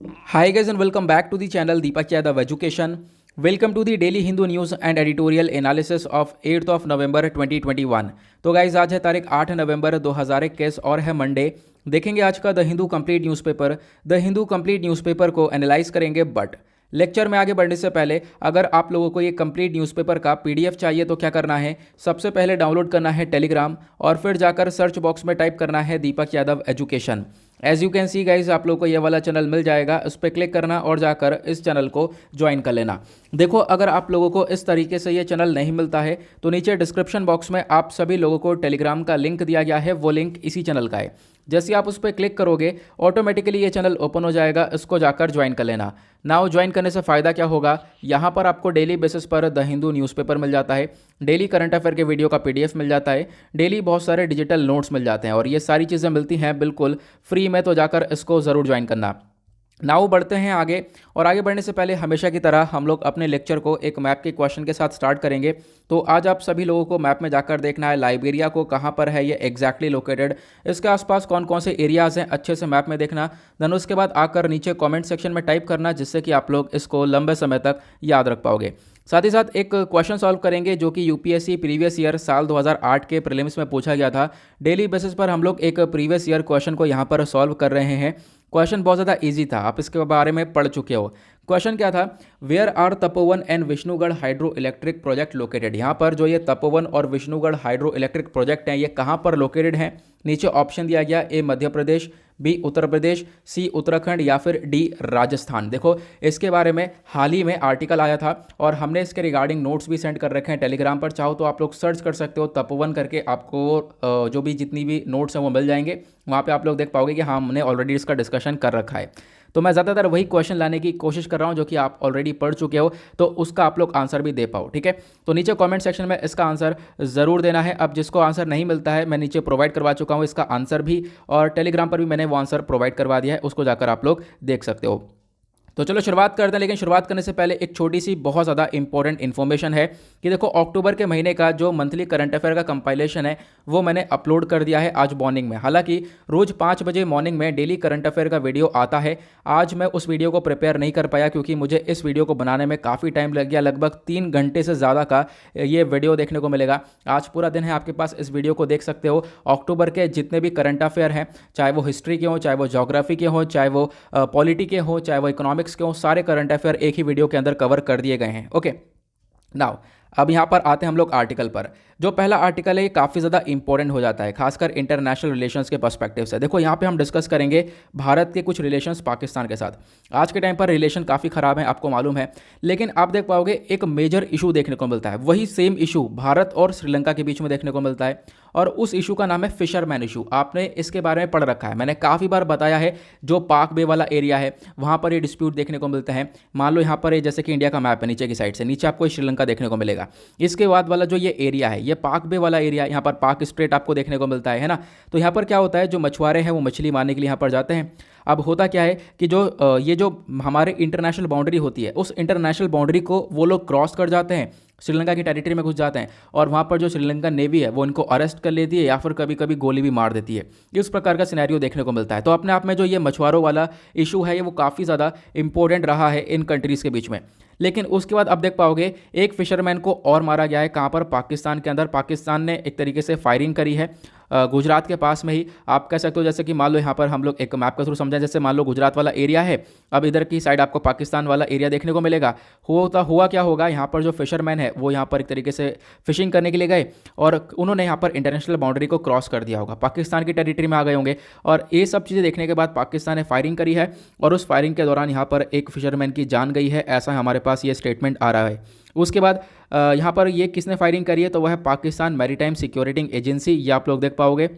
Hi guys and welcome back to the channel Deepak Yadav Education. Welcome to the daily Hindu news and editorial analysis of 8th of November 2021. तो guys आज है तारीख 8 नवंबर 2021 और है Monday. देखेंगे आज का the Hindu complete newspaper. The Hindu complete newspaper को एनालाइज करेंगे, बट लेक्चर में आगे बढ़ने से पहले अगर आप लोगों को ये कंप्लीट न्यूज़पेपर का पीडीएफ चाहिए तो क्या करना है, सबसे पहले डाउनलोड करना है टेलीग्राम और फिर जाकर सर्च बॉक्स में टाइप करना है Deepak Yadav education. As you can see guys आप लोग को ये वाला चैनल मिल जाएगा, उस पर क्लिक करना और जाकर इस चैनल को ज्वाइन कर लेना। देखो, अगर आप लोगों को इस तरीके से ये चैनल नहीं मिलता है तो नीचे डिस्क्रिप्शन बॉक्स में आप सभी लोगों को टेलीग्राम का लिंक दिया गया है, वो लिंक इसी चैनल का है। जैसे आप उस पर क्लिक करोगे ऑटोमेटिकली ये चैनल ओपन हो जाएगा, इसको जाकर ज्वाइन कर लेना। नाउ ज्वाइन करने से फ़ायदा क्या होगा, यहाँ पर आपको डेली बेसिस पर द हिंदू न्यूज़पेपर मिल जाता है, डेली करंट अफेयर के वीडियो का पीडीएफ मिल जाता है, डेली बहुत सारे डिजिटल नोट्स मिल जाते हैं और ये सारी चीज़ें मिलती हैं बिल्कुल फ्री में, तो जाकर इसको ज़रूर ज्वाइन करना। नाउ बढ़ते हैं आगे, और आगे बढ़ने से पहले हमेशा की तरह हम लोग अपने लेक्चर को एक मैप के क्वेश्चन के साथ स्टार्ट करेंगे। तो आज आप सभी लोगों को मैप में जाकर देखना है लाइबेरिया को कहाँ पर है ये एग्जैक्टली लोकेटेड, इसके आसपास कौन कौन से एरियाज़ हैं अच्छे से मैप में देखना। देन उसके बाद आकर नीचे कमेंट सेक्शन में टाइप करना, जिससे कि आप लोग इसको लंबे समय तक याद रख पाओगे। साथ ही साथ एक क्वेश्चन सॉल्व करेंगे जो कि यूपीएससी प्रीवियस ईयर साल 2008 के प्रीलिम्स में पूछा गया था। डेली बेसिस पर हम लोग एक प्रीवियस ईयर क्वेश्चन को यहाँ पर सॉल्व कर रहे हैं। क्वेश्चन बहुत ज़्यादा इजी था, आप इसके बारे में पढ़ चुके हो। क्वेश्चन क्या था, where are Tapovan and Vishnugad hydro electric project located. यहाँ पर जो ये तपोवन और विष्णुगढ़ हाइड्रो इलेक्ट्रिक प्रोजेक्ट हैं ये कहाँ पर लोकेटेड हैं। नीचे ऑप्शन दिया गया, ए मध्य प्रदेश, बी उत्तर प्रदेश, सी उत्तराखंड या फिर डी राजस्थान। देखो, इसके बारे में हाल ही में आर्टिकल आया था और हमने इसके रिगार्डिंग नोट्स भी सेंड कर रखे हैं टेलीग्राम पर। चाहो तो आप लोग सर्च कर सकते हो तपोवन करके, आपको जो भी जितनी भी नोट्स हैं वो मिल जाएंगे। वहाँ पे आप लोग देख पाओगे कि हाँ, हमने ऑलरेडी इसका डिस्कशन कर रखा है। तो मैं ज़्यादातर वही क्वेश्चन लाने की कोशिश कर रहा हूँ जो कि आप ऑलरेडी पढ़ चुके हो, तो उसका आप लोग आंसर भी दे पाओ। ठीक है, तो नीचे कमेंट सेक्शन में इसका आंसर ज़रूर देना है। अब जिसको आंसर नहीं मिलता है, मैं नीचे प्रोवाइड करवा चुका हूँ इसका आंसर भी, और टेलीग्राम पर भी मैंने वो आंसर प्रोवाइड करवा दिया है, उसको जाकर आप लोग देख सकते हो। तो चलो शुरुआत करते हैं, लेकिन शुरुआत करने से पहले एक छोटी सी बहुत ज़्यादा इंपॉर्टेंट इन्फॉर्मेशन है कि देखो, अक्टूबर के महीने का जो मंथली करंट अफेयर का कंपाइलेशन है वो मैंने अपलोड कर दिया है आज मॉर्निंग में। हालांकि रोज़ 5 बजे मॉर्निंग में डेली करंट अफेयर का वीडियो आता है। आज मैं उस वीडियो को प्रिपेयर नहीं कर पाया क्योंकि मुझे इस वीडियो को बनाने में काफ़ी टाइम लग गया, लगभग 3 घंटे से ज़्यादा का ये वीडियो देखने को मिलेगा। आज पूरा दिन है आपके पास, इस वीडियो को देख सकते हो। अक्टूबर के जितने भी करंट अफेयर हैं, चाहे वो हिस्ट्री के हों, चाहे वो ज्योग्राफी के हों, चाहे वो पॉलिटी के हों, चाहे वो इकोनॉमिक्स के हों, सारे करंट अफेयर एक ही वीडियो के अंदर कवर कर दिए गए हैं। ओके, नाउ अब यहाँ पर आते हैं हम लोग आर्टिकल पर। जो पहला आर्टिकल है ये काफ़ी ज़्यादा इंपॉर्टेंट हो जाता है, खासकर इंटरनेशनल रिलेशंस के पर्सपेक्टिव से। देखो, यहाँ पे हम डिस्कस करेंगे भारत के कुछ रिलेशंस पाकिस्तान के साथ। आज के टाइम पर रिलेशन काफ़ी ख़राब है, आपको मालूम है, लेकिन आप देख पाओगे एक मेजर इशू देखने को मिलता है। वही सेम इशू भारत और श्रीलंका के बीच में देखने को मिलता है, और उस इशू का नाम है फिशरमैन इशू। आपने इसके बारे में पढ़ रखा है, मैंने काफ़ी बार बताया है। जो पाक बे वाला एरिया है वहाँ पर ये डिस्प्यूट देखने को मिलते हैं। मान लो यहाँ पर जैसे कि इंडिया का मैप है, नीचे की साइड से नीचे आपको श्रीलंका देखने को मिलेगा। इसके बाद वाला जो ये एरिया है, ये पाक बे वाला एरिया, यहाँ पर पाक स्ट्रेट आपको देखने को मिलता है ना। तो यहाँ पर क्या होता है, जो मछुआरे हैं वो मछली मारने के लिए यहाँ पर जाते हैं। अब होता क्या है कि ये जो हमारे इंटरनेशनल बाउंड्री होती है, उस इंटरनेशनल बाउंड्री को वो लोग क्रॉस कर जाते हैं, श्रीलंका की टेरिटरी में घुस जाते हैं, और वहाँ पर जो श्रीलंका नेवी है वो इनको अरेस्ट कर लेती है या फिर कभी कभी गोली भी मार देती है। इस प्रकार का सिनेरियो देखने को मिलता है। तो अपने आप में जो ये मछुआरों वाला इशू है ये वो काफ़ी ज़्यादा इंपॉर्टेंट रहा है इन कंट्रीज़ के बीच में। लेकिन उसके बाद अब देख पाओगे एक फिशरमैन को और मारा गया है। कहाँ पर, पाकिस्तान के अंदर। पाकिस्तान ने एक तरीके से फायरिंग करी है गुजरात के पास में ही, आप कह सकते हो। जैसे कि मान लो यहाँ पर हम लोग एक मैप के थ्रू समझाएं, जैसे मान लो गुजरात वाला एरिया है, अब इधर की साइड आपको पाकिस्तान वाला एरिया देखने को मिलेगा। हुआ क्या होगा, यहाँ पर जो फिशरमैन है वो यहाँ पर एक तरीके से फिशिंग करने के लिए गए और उन्होंने यहाँ पर इंटरनेशनल बाउंड्री को क्रॉस कर दिया होगा, पाकिस्तान की टेरिटरी में आ गए होंगे। और ये सब चीज़ें देखने के बाद पाकिस्तान ने फायरिंग करी है, और उस फायरिंग के दौरान यहाँ पर एक फिशरमैन की जान गई है, ऐसा हमारे पास ये स्टेटमेंट आ रहा है। उसके बाद यहाँ पर ये किसने फायरिंग करी है, तो वह है पाकिस्तान मैरीटाइम सिक्योरिटी एजेंसी। ये आप लोग देख पाओगे,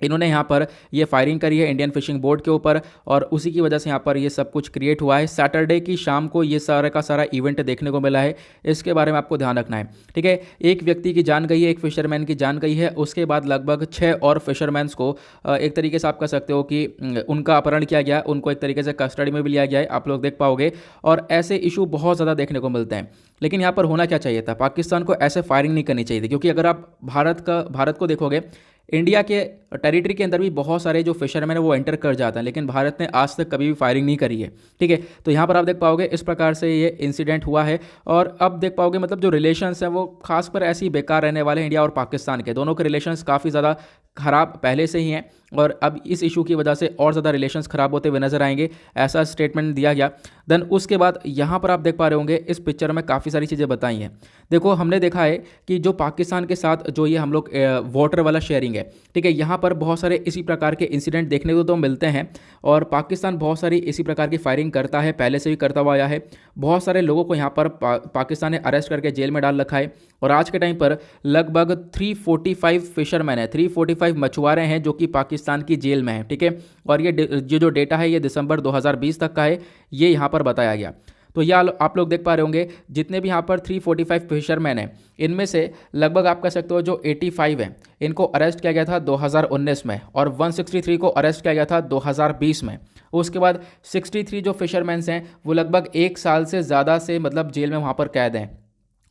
इन्होंने यहाँ पर ये फायरिंग करी है इंडियन फिशिंग बोट के ऊपर, और उसी की वजह से यहाँ पर ये सब कुछ क्रिएट हुआ है। सैटरडे की शाम को ये सारा का सारा इवेंट देखने को मिला है, इसके बारे में आपको ध्यान रखना है। ठीक है, एक व्यक्ति की जान गई है, एक फिशरमैन की जान गई है। उसके बाद लगभग 6 और फिशरमैन्स को एक तरीके से आप कह सकते हो कि उनका अपहरण किया गया, उनको एक तरीके से कस्टडी में भी लिया गया है, आप लोग देख पाओगे। और ऐसे इशू बहुत ज़्यादा देखने को मिलते हैं। लेकिन यहाँ पर होना क्या चाहिए था, पाकिस्तान को ऐसे फायरिंग नहीं करनी चाहिए थी, क्योंकि अगर आप भारत को देखोगे, इंडिया के टेरिटरी के अंदर भी बहुत सारे जो फिशरमैन है वो एंटर कर जाते हैं, लेकिन भारत ने आज तक कभी भी फायरिंग नहीं करी है। ठीक है, तो यहाँ पर आप देख पाओगे इस प्रकार से ये इंसिडेंट हुआ है। और अब देख पाओगे मतलब जो रिलेशंस हैं वो खास पर ऐसे ही बेकार रहने वाले हैं। इंडिया और पाकिस्तान के दोनों के रिलेशंस काफ़ी ज़्यादा खराब पहले से ही हैं, और अब इस इशू की वजह से और ज़्यादा रिलेशंस खराब होते हुए नजर आएंगे, ऐसा स्टेटमेंट दिया गया। देन उसके बाद यहाँ पर आप देख पा रहे होंगे इस पिक्चर में काफ़ी सारी चीज़ें बताई हैं। देखो हमने देखा है कि जो पाकिस्तान के साथ जो ये हम लोग वाटर वाला शेयरिंग है, ठीक है, यहाँ पर बहुत सारे इसी प्रकार के इंसिडेंट देखने को तो मिलते हैं, और पाकिस्तान बहुत सारी इसी प्रकार की फायरिंग करता है, पहले से भी करता हुआ आया है। बहुत सारे लोगों को यहाँ पर पाकिस्तान ने अरेस्ट करके जेल में डाल रखा है, और आज के टाइम पर लगभग 345 फिशरमैन है, 345 मछुआरे हैं जो कि पाकिस्तान की जेल में हैं। ठीक है, और ये जो डेटा है ये दिसंबर 2020 तक का है, ये यहाँ पर बताया गया। तो ये आप लोग देख पा रहे होंगे जितने भी यहाँ पर 345 फिशरमैन हैं, इनमें से लगभग आप कह सकते हो जो 85 हैं इनको अरेस्ट किया गया था 2019 में, और 163 को अरेस्ट किया गया था 2020 में। उसके बाद 63 जो फिशरमैन्स हैं वो लगभग 1 साल से ज़्यादा से मतलब जेल में वहाँ पर कैद हैं,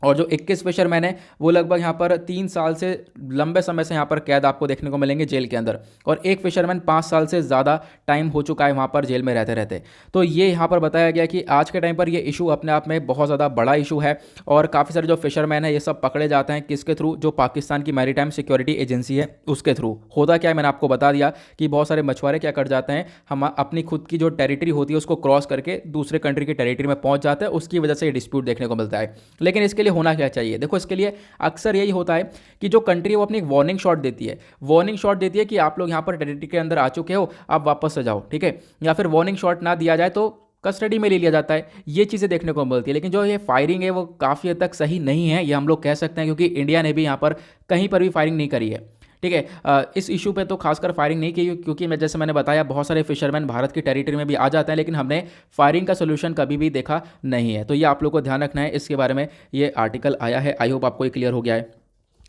और जो 21 फिशरमैन हैं वो लगभग यहाँ पर 3 साल से लंबे समय से यहाँ पर कैद आपको देखने को मिलेंगे जेल के अंदर, और एक फिशरमैन 5 साल से ज़्यादा टाइम हो चुका है वहाँ पर जेल में रहते रहते। तो ये यहाँ पर बताया गया कि आज के टाइम पर ये इशू अपने आप में बहुत ज़्यादा बड़ा इशू है, और काफ़ी सारे जो फिशरमैन है ये सब पकड़े जाते हैं किसके थ्रू, जो पाकिस्तान की मैरीटाइम सिक्योरिटी एजेंसी है उसके थ्रू। होता क्या है मैंने आपको बता दिया कि बहुत सारे मछुआरे क्या कर जाते हैं, हम अपनी खुद की जो टेरिटरी होती है उसको क्रॉस करके दूसरे कंट्री की टेरिटरी में पहुँच जाते हैं, उसकी वजह से ये डिस्प्यूट देखने को मिलता है। लेकिन इसके लिए होना क्या चाहिए, देखो इसके लिए अक्सर यही होता है कि जो कंट्री वो अपनी एक वार्निंग शॉट देती है, वार्निंग शॉट देती है कि आप लोग यहाँ पर टेरिटरी के अंदर आ चुके हो, आप वापस से जाओ। ठीक है, या फिर वार्निंग शॉट ना दिया जाए तो कस्टडी में ले लिया जाता है, ये चीज़ें देखने को मिलती है। लेकिन जो ये फायरिंग है वो काफ़ी हद तक सही नहीं है, ये हम लोग कह सकते हैं, क्योंकि इंडिया ने भी यहाँ पर कहीं पर भी फायरिंग नहीं करी है। ठीक है, इस इशू पे तो खासकर फायरिंग नहीं की, क्योंकि जैसे मैंने बताया बहुत सारे फिशरमैन भारत की टेरिटरी में भी आ जाते हैं, लेकिन हमने फायरिंग का सोल्यूशन कभी भी देखा नहीं है। तो ये आप लोग को ध्यान रखना है, इसके बारे में ये आर्टिकल आया है। आई होप आपको ये क्लियर हो गया है।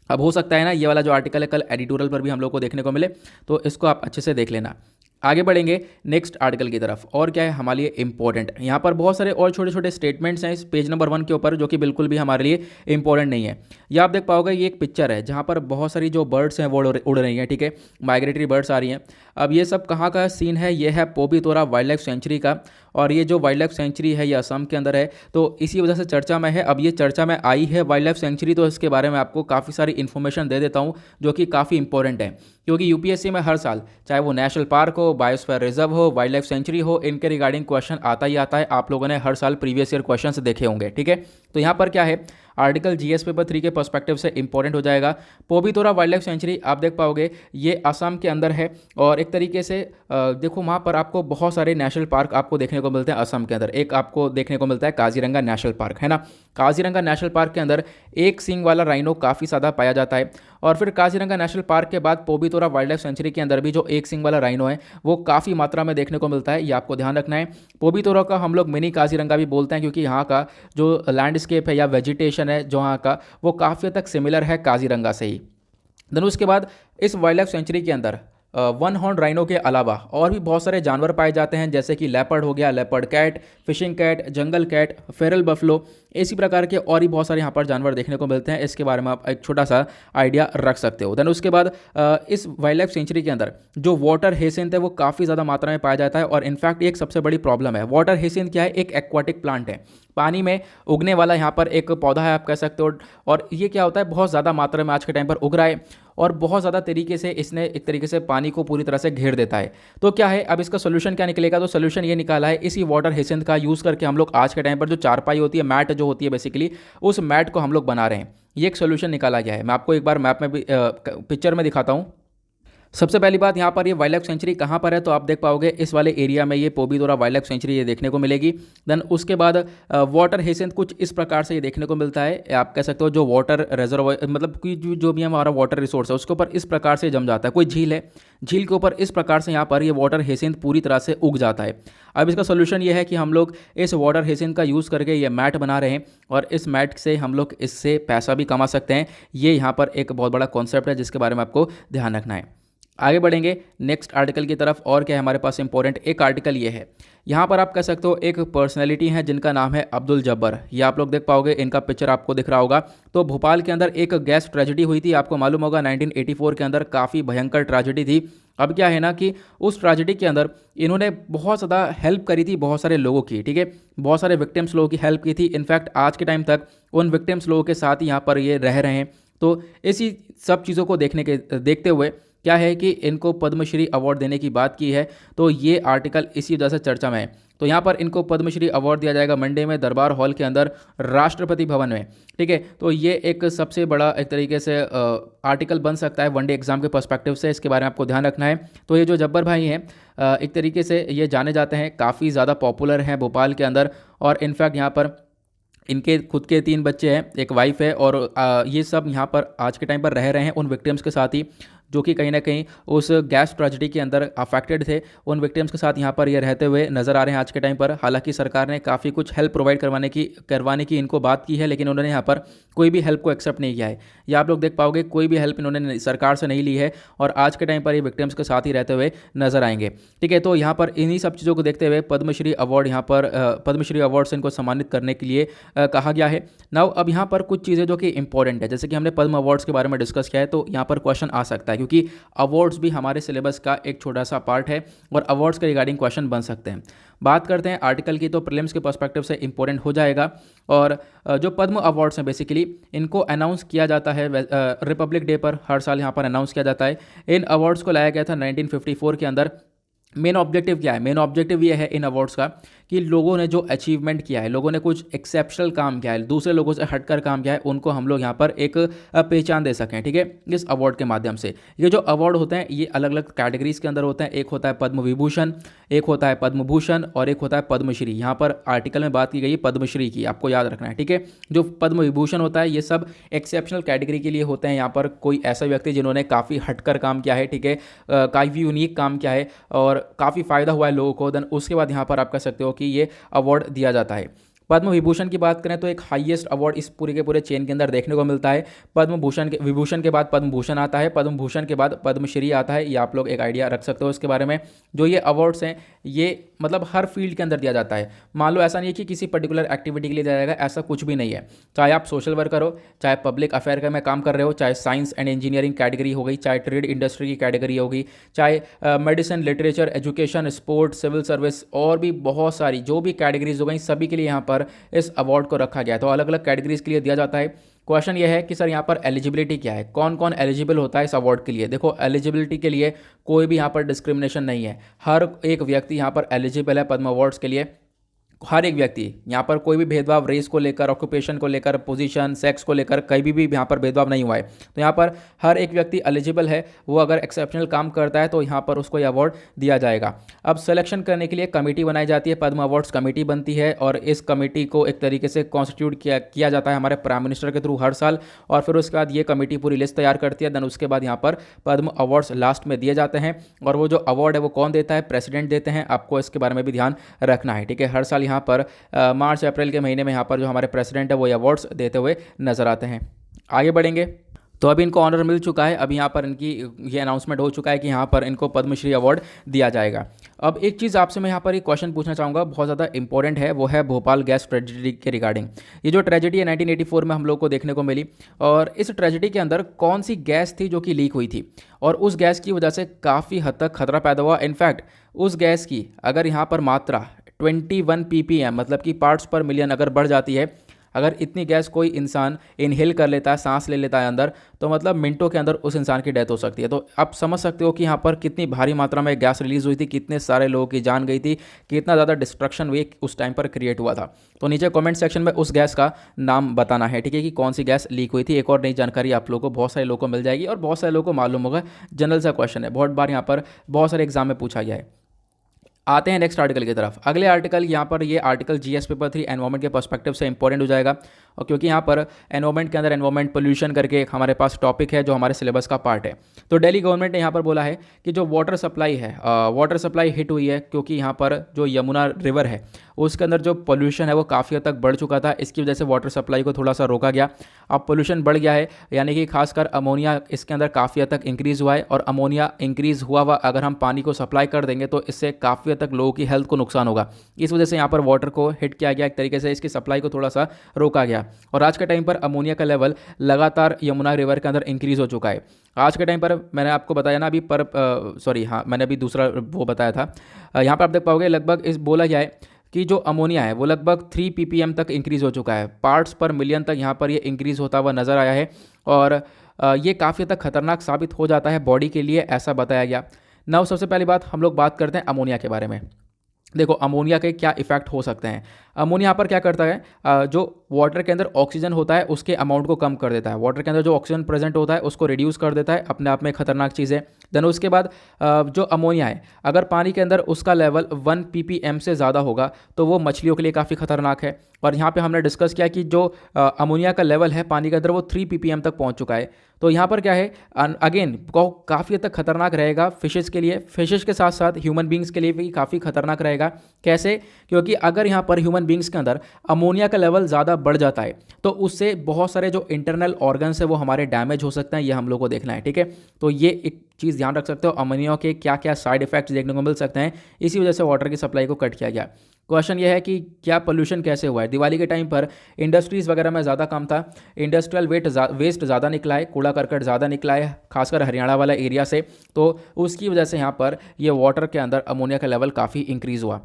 अब हो सकता है ना ये वाला जो आर्टिकल है कल एडिटोरियल पर भी हम लोग को देखने को मिले, तो इसको आप अच्छे से देख लेना। आगे बढ़ेंगे नेक्स्ट आर्टिकल की तरफ, और क्या है हमारे लिए इंपॉर्टेंट। यहाँ पर बहुत सारे और छोटे छोटे स्टेटमेंट्स हैं इस पेज नंबर 1 के ऊपर, जो कि बिल्कुल भी हमारे लिए इंपॉर्टेंट नहीं है। ये आप देख पाओगे ये एक पिक्चर है जहाँ पर बहुत सारी जो बर्ड्स हैं वो उड़ रही हैं। ठीक है, माइग्रेटरी बर्ड्स आ रही हैं। अब ये सब कहाँ का सीन है, ये है पोबीतोरा वाइल्ड लाइफ सेंचुरी का, और ये जो वाइल्ड लाइफ सेंचुरी है ये असम के अंदर है, तो इसी वजह से चर्चा में है। अब ये चर्चा में आई है वाइल्ड लाइफ सेंचुरी, तो इसके बारे में आपको काफ़ी सारी इन्फॉर्मेशन दे देता हूँ जो कि काफ़ी इंपॉर्टेंट है, क्योंकि यूपीएससी में हर साल चाहे वो नेशनल पार्क हो, बायोस्फीयर रिजर्व हो, वाइल्ड लाइफ सेंचुरी हो, इनके रिगार्डिंग क्वेश्चन आता ही आता है। आप लोगों ने हर साल प्रीवियस ईयर क्वेश्चन देखे होंगे। ठीक है, तो यहाँ पर क्या है, आर्टिकल जीएस पेपर 3 के पर्सपेक्टिव से इंपॉर्टेंट हो जाएगा। पोबीतोरा वाइल्ड लाइफ सेंचुरी आप देख पाओगे ये असम के अंदर है, और एक तरीके से देखो वहाँ पर आपको बहुत सारे नेशनल पार्क आपको देखने को मिलते हैं असम के अंदर। एक आपको देखने को मिलता है काजीरंगा नेशनल पार्क, है ना। काजीरंगा नेशनल पार्क के अंदर एक सींग वाला राइनो काफ़ी ज़्यादा पाया जाता है, और फिर काजीरंगा नेशनल पार्क के बाद पोबीतोरा वाइल्ड लाइफ सेंचुरी के अंदर भी जो एक सींग वाला राइनो है वो काफ़ी मात्रा में देखने को मिलता है, ये आपको ध्यान रखना है। पोबीतोरा का हम लोग मिनी काजीरंगा भी बोलते हैं, क्योंकि यहाँ का जो लैंडस्केप है या वेजिटेशन है जो यहाँ का वो काफ़ी हद तक सिमिलर है काजीरंगा से ही। देन उसके बाद इस वाइल्ड लाइफ सेंचुरी के अंदर वन हॉर्न राइनो के अलावा और भी बहुत सारे जानवर पाए जाते हैं, जैसे कि लेपर्ड हो गया, leopard cat, fishing cat, jungle cat, feral buffalo, इसी प्रकार के और भी बहुत सारे यहाँ पर जानवर देखने को मिलते हैं। इसके बारे में आप एक छोटा सा आइडिया रख सकते हो। देन उसके बाद इस वाइल्ड लाइफ सेंचुरी के अंदर जो वाटर हेसिंथ है वो काफ़ी ज़्यादा मात्रा में पाया जाता है, और इनफैक्ट एक सबसे बड़ी प्रॉब्लम है। वाटर हेसिंथ क्या है, एक एक्वाटिक प्लांट है, पानी में उगने वाला यहाँ पर एक पौधा है आप कह सकते हो, और ये क्या होता है बहुत ज़्यादा मात्रा में आज के टाइम पर उग रहा है, और बहुत ज़्यादा तरीके से इसने एक तरीके से पानी को पूरी तरह से घेर देता है। तो क्या है अब इसका सोल्यूशन क्या निकलेगा, तो सोल्यूशन ये निकाला है इसी वाटर हेसिंथ का यूज़ करके हम लोग आज के टाइम पर जो चारपाई होती है, मैट जो होती है बेसिकली, उस मैट को हम लोग बना रहे हैं। ये एक सोल्यूशन निकाला गया है। मैं आपको एक बार मैप में भी पिक्चर में दिखाता हूँ। सबसे पहली बात यहाँ पर ये वाइल्ड लाइफ सेंचुरी कहाँ पर है, तो आप देख पाओगे इस वाले एरिया में ये पोबीतोरा वाइल्ड लाइफ सेंचुरी ये देखने को मिलेगी। देन उसके बाद वाटर हेसिंथ कुछ इस प्रकार से ये देखने को मिलता है, आप कह सकते हो जो वाटर रिजर्वॉयर मतलब कि जो भी हमारा वाटर रिसोर्स है उसके ऊपर इस प्रकार से जम जाता है। कोई झील है, झील के ऊपर इस प्रकार से यहाँ पर ये वाटर हेसिंथ पूरी तरह से उग जाता है। अब इसका सोल्यूशन ये है कि हम लोग इस वाटर हेसिंथ का यूज़ करके ये मैट बना रहे हैं, और इस मैट से हम लोग इससे पैसा भी कमा सकते हैं। ये यहाँ पर एक बहुत बड़ा कॉन्सेप्ट है जिसके बारे में आपको ध्यान रखना है। आगे बढ़ेंगे नेक्स्ट आर्टिकल की तरफ। और क्या है हमारे पास इंपॉर्टेंट, एक आर्टिकल ये है, यहाँ पर आप कह सकते हो एक पर्सनैलिटी है जिनका नाम है अब्दुल जब्बर। ये आप लोग देख पाओगे, इनका पिक्चर आपको दिख रहा होगा। तो भोपाल के अंदर एक गैस ट्रेजेडी हुई थी, आपको मालूम होगा 1984 के अंदर काफ़ी भयंकर ट्रेजेडी थी। अब क्या है ना कि उस ट्रेजेडी के अंदर इन्होंने बहुत ज़्यादा हेल्प करी थी बहुत सारे लोगों की, ठीक है, बहुत सारे विक्टिम्स लोगों की हेल्प की थी। इनफैक्ट आज के टाइम तक उन विक्टिम्स लोगों के साथ ही यहाँ पर ये रह रहे हैं। तो इसी सब चीज़ों को देखते हुए क्या है कि इनको पद्मश्री अवार्ड देने की बात की है। तो ये आर्टिकल इसी वजह से चर्चा में है। तो यहाँ पर इनको पद्मश्री अवार्ड दिया जाएगा मंडे में दरबार हॉल के अंदर राष्ट्रपति भवन में, ठीक है। तो ये एक सबसे बड़ा एक तरीके से आर्टिकल बन सकता है वनडे एग्जाम के पर्सपेक्टिव से, इसके बारे में आपको ध्यान रखना है। तो ये जो जब्बर भाई हैं एक तरीके से ये जाने जाते हैं, काफ़ी ज़्यादा पॉपुलर हैं भोपाल के अंदर। और इनफैक्ट यहाँ पर इनके खुद के 3 बच्चे हैं, एक वाइफ है, और ये सब यहाँ पर आज के टाइम पर रह रहे हैं उन विक्टिम्स के साथ ही जो कि कहीं ना कहीं उस गैस ट्रेजेडी के अंदर अफेक्टेड थे। उन विक्टिम्स के साथ यहाँ पर ये रहते हुए नज़र आ रहे हैं आज के टाइम पर। हालांकि सरकार ने काफ़ी कुछ हेल्प प्रोवाइड करवाने की इनको बात की है, लेकिन उन्होंने यहाँ पर कोई भी हेल्प को एक्सेप्ट नहीं किया है। ये आप लोग देख पाओगे, कोई भी हेल्प इन्होंने सरकार से नहीं ली है, और आज के टाइम पर ये विक्टिम्स के साथ ही रहते हुए नजर आएंगे, ठीक है। तो यहाँ पर इन्हीं सब चीज़ों को देखते हुए पद्मश्री अवार्ड यहाँ पर पद्मश्री अवार्ड से इनको सम्मानित करने के लिए कहा गया है। नाउ अब यहाँ पर कुछ चीज़ें जो कि इंपॉर्टेंट है, जैसे कि हमने पद्म अवार्ड्स के बारे में डिस्कस किया है, तो यहाँ पर क्वेश्चन आ सकता है क्योंकि अवार्ड्स भी हमारे सिलेबस का एक छोटा सा पार्ट है और अवार्ड्स के रिगार्डिंग क्वेश्चन बन सकते हैं। बात करते हैं आर्टिकल की, तो प्रीलिम्स के पर्सपेक्टिव से इंपॉर्टेंट हो जाएगा। और जो पद्म अवार्ड्स हैं बेसिकली इनको अनाउंस किया जाता है रिपब्लिक डे पर, हर साल यहाँ पर अनाउंस किया जाता है। इन अवार्ड्स को लाया गया था 1954 के अंदर। मेन ऑब्जेक्टिव क्या है? मेन ऑब्जेक्टिव ये है इन अवार्ड्स का कि लोगों ने जो अचीवमेंट किया है, लोगों ने कुछ एक्सेप्शनल काम किया है, दूसरे लोगों से हटकर काम किया है, उनको हम लोग यहाँ पर एक पहचान दे सकें, ठीक है, इस अवार्ड के माध्यम से। ये जो अवार्ड होते हैं ये अलग अलग कैटेगरीज के अंदर होते हैं। एक होता है पद्म विभूषण, एक होता है पद्म भूषण, और एक होता है पद्मश्री। यहाँ पर आर्टिकल में बात की गई है पद्मश्री की, आपको याद रखना है, ठीक है। जो पद्म विभूषण होता है ये सब एक्सेप्शनल कैटेगरी के लिए होते हैं। यहाँ पर कोई ऐसा व्यक्ति जिन्होंने काफ़ी हटकर काम किया है, ठीक है, काफ़ी यूनिक काम किया है और काफ़ी फ़ायदा हुआ है लोगों को, देन उसके बाद यहाँ पर आप कह सकते हो कि ये अवार्ड दिया जाता है। पद्म विभूषण की बात करें तो एक हाईएस्ट अवार्ड इस पूरे के पूरे चेन के अंदर देखने को मिलता है। विभूषण के बाद पद्म भूषण आता है, पद्म भूषण के बाद पद्मश्री आता है। ये आप लोग एक आइडिया रख सकते हो इसके बारे में। जो ये अवार्ड्स हैं ये मतलब हर फील्ड के अंदर दिया जाता है। मान लो ऐसा नहीं है कि किसी पर्टिकुलर एक्टिविटी के लिए दिया जाएगा, ऐसा कुछ भी नहीं है। चाहे आप सोशल वर्कर हो, चाहे पब्लिक अफेयर में काम कर रहे हो, चाहे साइंस एंड इंजीनियरिंग कैटेगरी हो गई, चाहे ट्रेड इंडस्ट्री की कैटेगरी होगी, चाहे medicine, literature, education, sports, civil service, और भी बहुत सारी जो भी कैटेगरीज हो गई, सभी के लिए यहाँ पर इस अवार्ड को रखा गया। तो अलग अलग कैटेगरीज के लिए दिया जाता है। क्वेश्चन यह है कि सर यहाँ पर एलिजिबिलिटी क्या है, कौन कौन एलिजिबल होता है इस अवार्ड के लिए। देखो एलिजिबिलिटी के लिए कोई भी यहाँ पर डिस्क्रिमिनेशन नहीं है, हर एक व्यक्ति यहाँ पर एलिजिबल है पद्म अवार्ड्स के लिए। हर एक व्यक्ति, यहाँ पर कोई भी भेदभाव रेस को लेकर, ऑक्यूपेशन को लेकर, पोजीशन, सेक्स को लेकर कहीं भी यहाँ पर भेदभाव नहीं हुआ है। तो यहाँ पर हर एक व्यक्ति एलिजिबल है। वो अगर एक्सेप्शनल काम करता है तो यहाँ पर उसको ये अवार्ड दिया जाएगा। अब सिलेक्शन करने के लिए कमेटी बनाई जाती है, पद्म अवार्ड्स कमेटी बनती है, और इस कमेटी को एक तरीके से कॉन्स्टिट्यूट किया जाता है हमारे प्राइम मिनिस्टर के थ्रू हर साल। और फिर उसके बाद ये कमेटी पूरी लिस्ट तैयार करती है। देन उसके बाद यहाँ पर पद्म अवार्ड्स लास्ट में दिए जाते हैं। और वो जो अवार्ड है वो कौन देता है? प्रेसिडेंट देते हैं। आपको इसके बारे में भी ध्यान रखना है, ठीक है। हर साल यहाँ पर मार्च अप्रैल के महीने में यहाँ पर जो हमारे प्रेसिडेंट है वो अवार्ड्स देते हुए नजर आते हैं। आगे बढ़ेंगे तो अभी इनको ऑनर मिल चुका है, अभी यहाँ पर इनकी ये अनाउंसमेंट हो चुका है कि यहाँ पर इनको पद्मश्री अवार्ड दिया जाएगा। अब एक चीज़ आपसे मैं यहाँ पर एक क्वेश्चन पूछना चाहूँगा, बहुत ज़्यादा इंपॉर्टेंट है, वो है भोपाल गैस ट्रेजेडी के रिगार्डिंग। ये जो ट्रेजेडी है 1984 में हम लोग को देखने को मिली, और इस ट्रेजेडी के अंदर कौन सी गैस थी जो कि लीक हुई थी, और उस गैस की वजह से काफ़ी हद तक खतरा पैदा हुआ। इनफैक्ट उस गैस की अगर यहाँ पर मात्रा 21 ppm मतलब कि पार्ट्स पर मिलियन अगर बढ़ जाती है, अगर इतनी गैस कोई इंसान इनहेल कर लेता है, सांस ले लेता है अंदर, तो मतलब मिनटों के अंदर उस इंसान की डेथ हो सकती है। तो आप समझ सकते हो कि यहाँ पर कितनी भारी मात्रा में गैस रिलीज हुई थी, कितने सारे लोगों की जान गई थी, कितना ज़्यादा डिस्ट्रक्शन वे उस टाइम पर क्रिएट हुआ था। तो नीचे कमेंट सेक्शन में उस गैस का नाम बताना है, ठीक है, कि कौन सी गैस लीक हुई थी। एक और नई जानकारी आप लोगों को, बहुत सारे लोगों को मिल जाएगी, और बहुत सारे लोगों को मालूम होगा। जनरल सा क्वेश्चन है, बहुत बार यहाँ पर बहुत सारे एग्जाम में पूछा गया है। आते हैं नेक्स्ट आर्टिकल की तरफ। अगले आर्टिकल यहाँ पर ये आर्टिकल जीएस पेपर 3 एनवायरमेंट के पर्सपेक्टिव से इंपॉर्टेंट हो जाएगा, और क्योंकि यहाँ पर एनवायरमेंट के अंदर एनवायरमेंट पोल्यूशन करके एक हमारे पास टॉपिक है जो हमारे सिलेबस का पार्ट है। तो दिल्ली गवर्नमेंट ने यहाँ पर बोला है कि जो वाटर सप्लाई है, वाटर सप्लाई हिट हुई है क्योंकि यहाँ पर जो यमुना रिवर है उसके अंदर जो पोल्यूशन है वो काफ़ी हद तक बढ़ चुका था। इसकी वजह से वाटर सप्लाई को थोड़ा सा रोका गया। अब पोल्यूशन बढ़ गया है, यानी कि खासकर अमोनिया इसके अंदर काफ़ी हद तक इंक्रीज़ हुआ है, और अमोनिया इंक्रीज़ हुआ अगर हम पानी को सप्लाई कर देंगे तो इससे काफ़ी हद तक लोगों की हेल्थ को नुकसान होगा। इस वजह से यहाँ पर वाटर को हिट किया गया, एक तरीके से इसकी सप्लाई को थोड़ा सा रोका गया। और आज के टाइम पर अमोनिया का लेवल लगातार यमुना रिवर के अंदर इंक्रीज़ हो चुका है। आज के टाइम पर मैंने आपको बताया ना अभी मैंने अभी दूसरा वो बताया था। यहाँ पर आप देख पाओगे लगभग इस बोला गया है कि जो अमोनिया है वो लगभग 3 ppm तक इंक्रीज़ हो चुका है, पार्ट्स पर मिलियन तक यहाँ पर ये इंक्रीज़ होता हुआ नज़र आया है, और ये काफ़ी हद तक खतरनाक साबित हो जाता है बॉडी के लिए, ऐसा बताया गया। नाउ सबसे पहली बात हम लोग बात करते हैं अमोनिया के बारे में। देखो अमोनिया के क्या इफ़ेक्ट हो सकते हैं। अमोनिया यहाँ पर क्या करता है, जो वाटर के अंदर ऑक्सीजन होता है उसके अमाउंट को कम कर देता है। वाटर के अंदर जो ऑक्सीजन प्रेजेंट होता है उसको रिड्यूस कर देता है, अपने आप में खतरनाक चीज़ है। देन उसके बाद जो अमोनिया है अगर पानी के अंदर उसका लेवल 1 ppm से ज़्यादा होगा तो वो मछलियों के लिए काफ़ी खतरनाक है। और यहाँ पे हमने डिस्कस किया कि जो अमोनिया का लेवल है पानी के अंदर वो 3 ppm तक पहुँच चुका है। तो यहाँ पर क्या है, अगेन काफ़ी हद तक खतरनाक रहेगा फिशेज़ के लिए, फिशेज़ के साथ साथ ह्यूमन बींग्स के लिए भी काफ़ी खतरनाक रहेगा। कैसे? क्योंकि अगर यहाँ पर ह्यूमन बींग्स के अंदर अमोनिया का लेवल ज़्यादा बढ़ जाता है तो उससे बहुत सारे जो इंटरनल ऑर्गन्स है वो हमारे डैमेज हो सकते हैं, ये हम लोग को देखना है। ठीक है, तो ये एक चीज़ ध्यान रख सकते हो, अमोनिया के क्या क्या साइड इफेक्ट्स देखने को मिल सकते हैं। इसी वजह से वाटर की सप्लाई को कट किया गया। क्वेश्चन ये है कि क्या पोल्यूशन कैसे हुआ है। दिवाली के टाइम पर इंडस्ट्रीज़ वगैरह में ज़्यादा काम था, इंडस्ट्रियल वेस्ट ज़्यादा निकला है, कूड़ा करकट ज़्यादा निकला है खासकर हरियाणा वाला एरिया से, तो उसकी वजह से यहाँ पर ये वाटर के अंदर अमोनिया का लेवल काफ़ी इंक्रीज़ हुआ।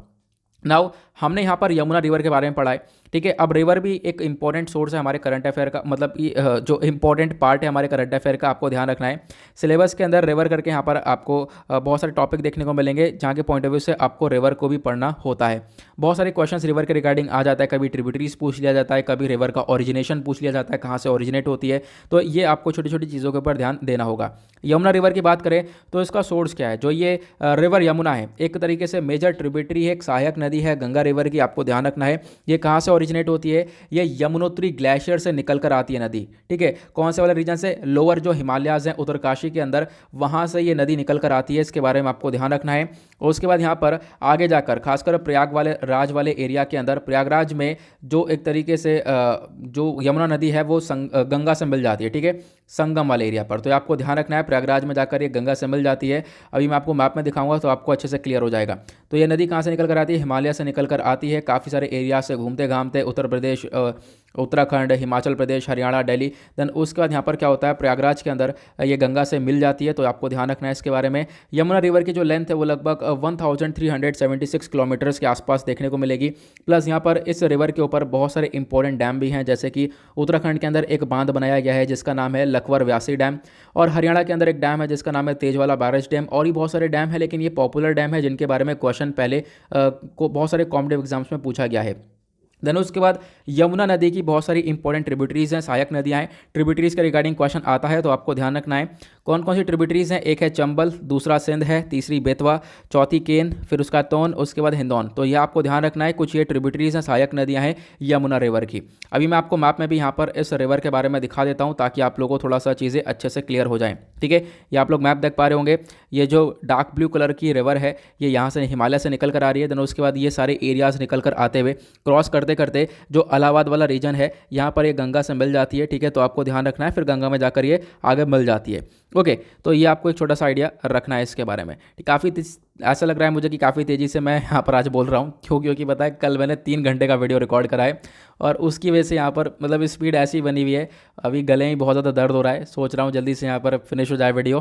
नाउ हमने यहाँ पर यमुना रिवर के बारे में पढ़ा है। ठीक है, अब रिवर भी एक इंपॉर्टेंट सोर्स है हमारे करंट अफेयर का, मतलब जो इंपॉर्टेंट पार्ट है हमारे करंट अफेयर का, आपको ध्यान रखना है। सिलेबस के अंदर रिवर करके यहाँ पर आपको बहुत सारे टॉपिक देखने को मिलेंगे जहाँ के पॉइंट ऑफ व्यू से आपको रिवर को भी पढ़ना होता है। बहुत सारे क्वेश्चंस रिवर के रिगार्डिंग आ जाता है, कभी ट्रिब्यूटरीज पूछ लिया जाता है, कभी रिवर का ओरिजिनेशन पूछ लिया जाता है, कहाँ से ओरिजिनेट होती है। तो ये आपको छोटी छोटी चीज़ों के ऊपर ध्यान देना होगा। यमुना रिवर की बात करें तो इसका सोर्स क्या है, जो ये रिवर यमुना है एक तरीके से मेजर ट्रिब्यूटरी है, एक सहायक नदी है गंगा रिवर की, आपको ध्यान रखना है। ये कहाँ से ओरिजिनेट होती है, ये यमुनोत्री ग्लेशियर से निकल कर आती है नदी। ठीक है, कौन से वाले रीजन से, लोअर जो हिमालयाज हैं उत्तरकाशी के अंदर, वहाँ से ये नदी निकल कर आती है, इसके बारे में आपको ध्यान रखना है। और उसके बाद यहाँ पर आगे जाकर खासकर प्रयाग वाले राज वाले एरिया के अंदर, प्रयागराज में जो एक तरीके से जो यमुना नदी है वो गंगा से मिल जाती है। ठीक है, संगम वाले एरिया पर, तो आपको ध्यान रखना है प्रयागराज में जाकर ये गंगा से मिल जाती है। अभी मैं आपको मैप में दिखाऊंगा तो आपको अच्छे से क्लियर हो जाएगा। तो ये नदी कहाँ से निकल कर आती है, हिमालय से निकल कर आती है, काफ़ी सारे एरिया से घूमते घामते उत्तर प्रदेश, उत्तराखंड, हिमाचल प्रदेश, हरियाणा, दिल्ली। देन उसके बाद यहाँ पर क्या होता है, प्रयागराज के अंदर ये गंगा से मिल जाती है, तो आपको ध्यान रखना है इसके बारे में। यमुना रिवर की जो लेंथ है वो लगभग 1376 किलोमीटर्स के आसपास देखने को मिलेगी। प्लस यहाँ पर इस रिवर के ऊपर बहुत सारे इंपॉर्टेंट डैम भी हैं, जैसे कि उत्तराखंड के अंदर एक बांध बनाया गया है जिसका नाम है लखवर व्यासी डैम, और हरियाणा के अंदर एक डैम है जिसका नाम है तेजवाला बैरेज डैम, और भी बहुत सारे डैम है, लेकिन ये पॉपुलर डैम है जिनके बारे में क्वेश्चन पहले को बहुत सारे कॉम्पिटिटिव एग्जाम्स में पूछा गया है। देन उसके बाद यमुना नदी की बहुत सारी इंपॉर्टेंट ट्रिब्यूटरीज हैं, सहायक नदियाँ हैं। ट्रिब्यूटरीज के रिगार्डिंग क्वेश्चन आता है तो आपको ध्यान रखना है कौन कौन सी ट्रिब्यूटरीज हैं। एक है चंबल, दूसरा सिंध है, तीसरी बेतवा, चौथी केन, फिर उसका तोन, उसके बाद हिंदौन। तो ये आपको ध्यान रखना है, कुछ ये ट्रिब्यूटरीज हैं, सहायक नदियाँ हैं यमुना रिवर की। अभी मैं आपको मैप में भी यहाँ पर इस रिवर के बारे में दिखा देता हूँ ताकि आप लोगों को थोड़ा सा चीज़ें अच्छे से क्लियर हो जाएँ। ठीक है, ये आप लोग मैप देख पा रहे होंगे, ये जो डार्क ब्लू कलर की रिवर है ये यहाँ से हिमालय से निकल कर आ रही है। देन उसके बाद ये सारे एरियाज निकल कर आते हुए क्रॉस करते करते जो इलाहाबाद वाला रीजन है यहाँ पर ये गंगा से मिल जाती है। ठीक है, तो आपको ध्यान रखना है, फिर गंगा में जाकर ये आगे मिल जाती है। ओके, तो ये आपको एक छोटा सा आइडिया रखना है इसके बारे में। काफ़ी ऐसा लग रहा है मुझे कि काफ़ी तेज़ी से मैं यहाँ पर आज बोल रहा हूँ, क्योंकि पता है कल मैंने 3 घंटे का वीडियो रिकॉर्ड करा है और उसकी वजह से यहाँ पर मतलब स्पीड ऐसी बनी हुई है, अभी गले ही बहुत ज़्यादा दर्द हो रहा है। सोच रहा हूँ जल्दी से यहाँ पर फिनिश हो जाए वीडियो।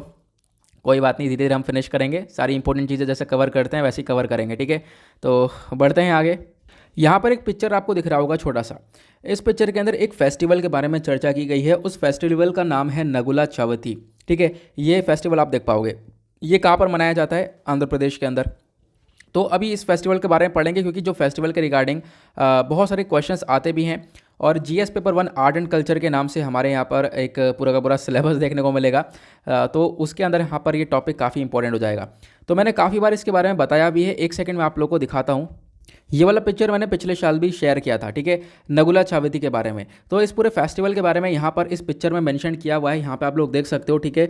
कोई बात नहीं, धीरे धीरे हम फिनिश करेंगे, सारी इंपॉर्टेंट चीज़ें जैसे कवर करते हैं वैसे ही कवर करेंगे। ठीक है, तो बढ़ते हैं आगे। यहाँ पर एक पिक्चर आपको दिख रहा होगा छोटा सा, इस पिक्चर के अंदर एक फेस्टिवल के बारे में चर्चा की गई है। उस फेस्टिवल का नाम है नगुला चवथी। ठीक है, ये फेस्टिवल आप देख पाओगे, ये कहाँ पर मनाया जाता है, आंध्र प्रदेश के अंदर। तो अभी इस फेस्टिवल के बारे में पढ़ेंगे क्योंकि जो फेस्टिवल के रिगार्डिंग बहुत सारे क्वेश्चंस आते भी हैं और GS paper 1 art and culture के नाम से हमारे यहाँ पर एक पूरा का पूरा सिलेबस देखने को मिलेगा। तो उसके अंदर यहाँ पर ये टॉपिक काफ़ी इंपॉर्टेंट हो जाएगा। तो मैंने काफ़ी बार इसके बारे में बताया भी है, एक सेकंड में आप लोग को दिखाता हूँ। ये वाला पिक्चर मैंने पिछले साल भी शेयर किया था, ठीक है, नगुला छावती के बारे में। तो इस पूरे फेस्टिवल के बारे में यहाँ पर इस पिक्चर में मेंशन किया हुआ है, यहाँ पे आप लोग देख सकते हो, ठीक है।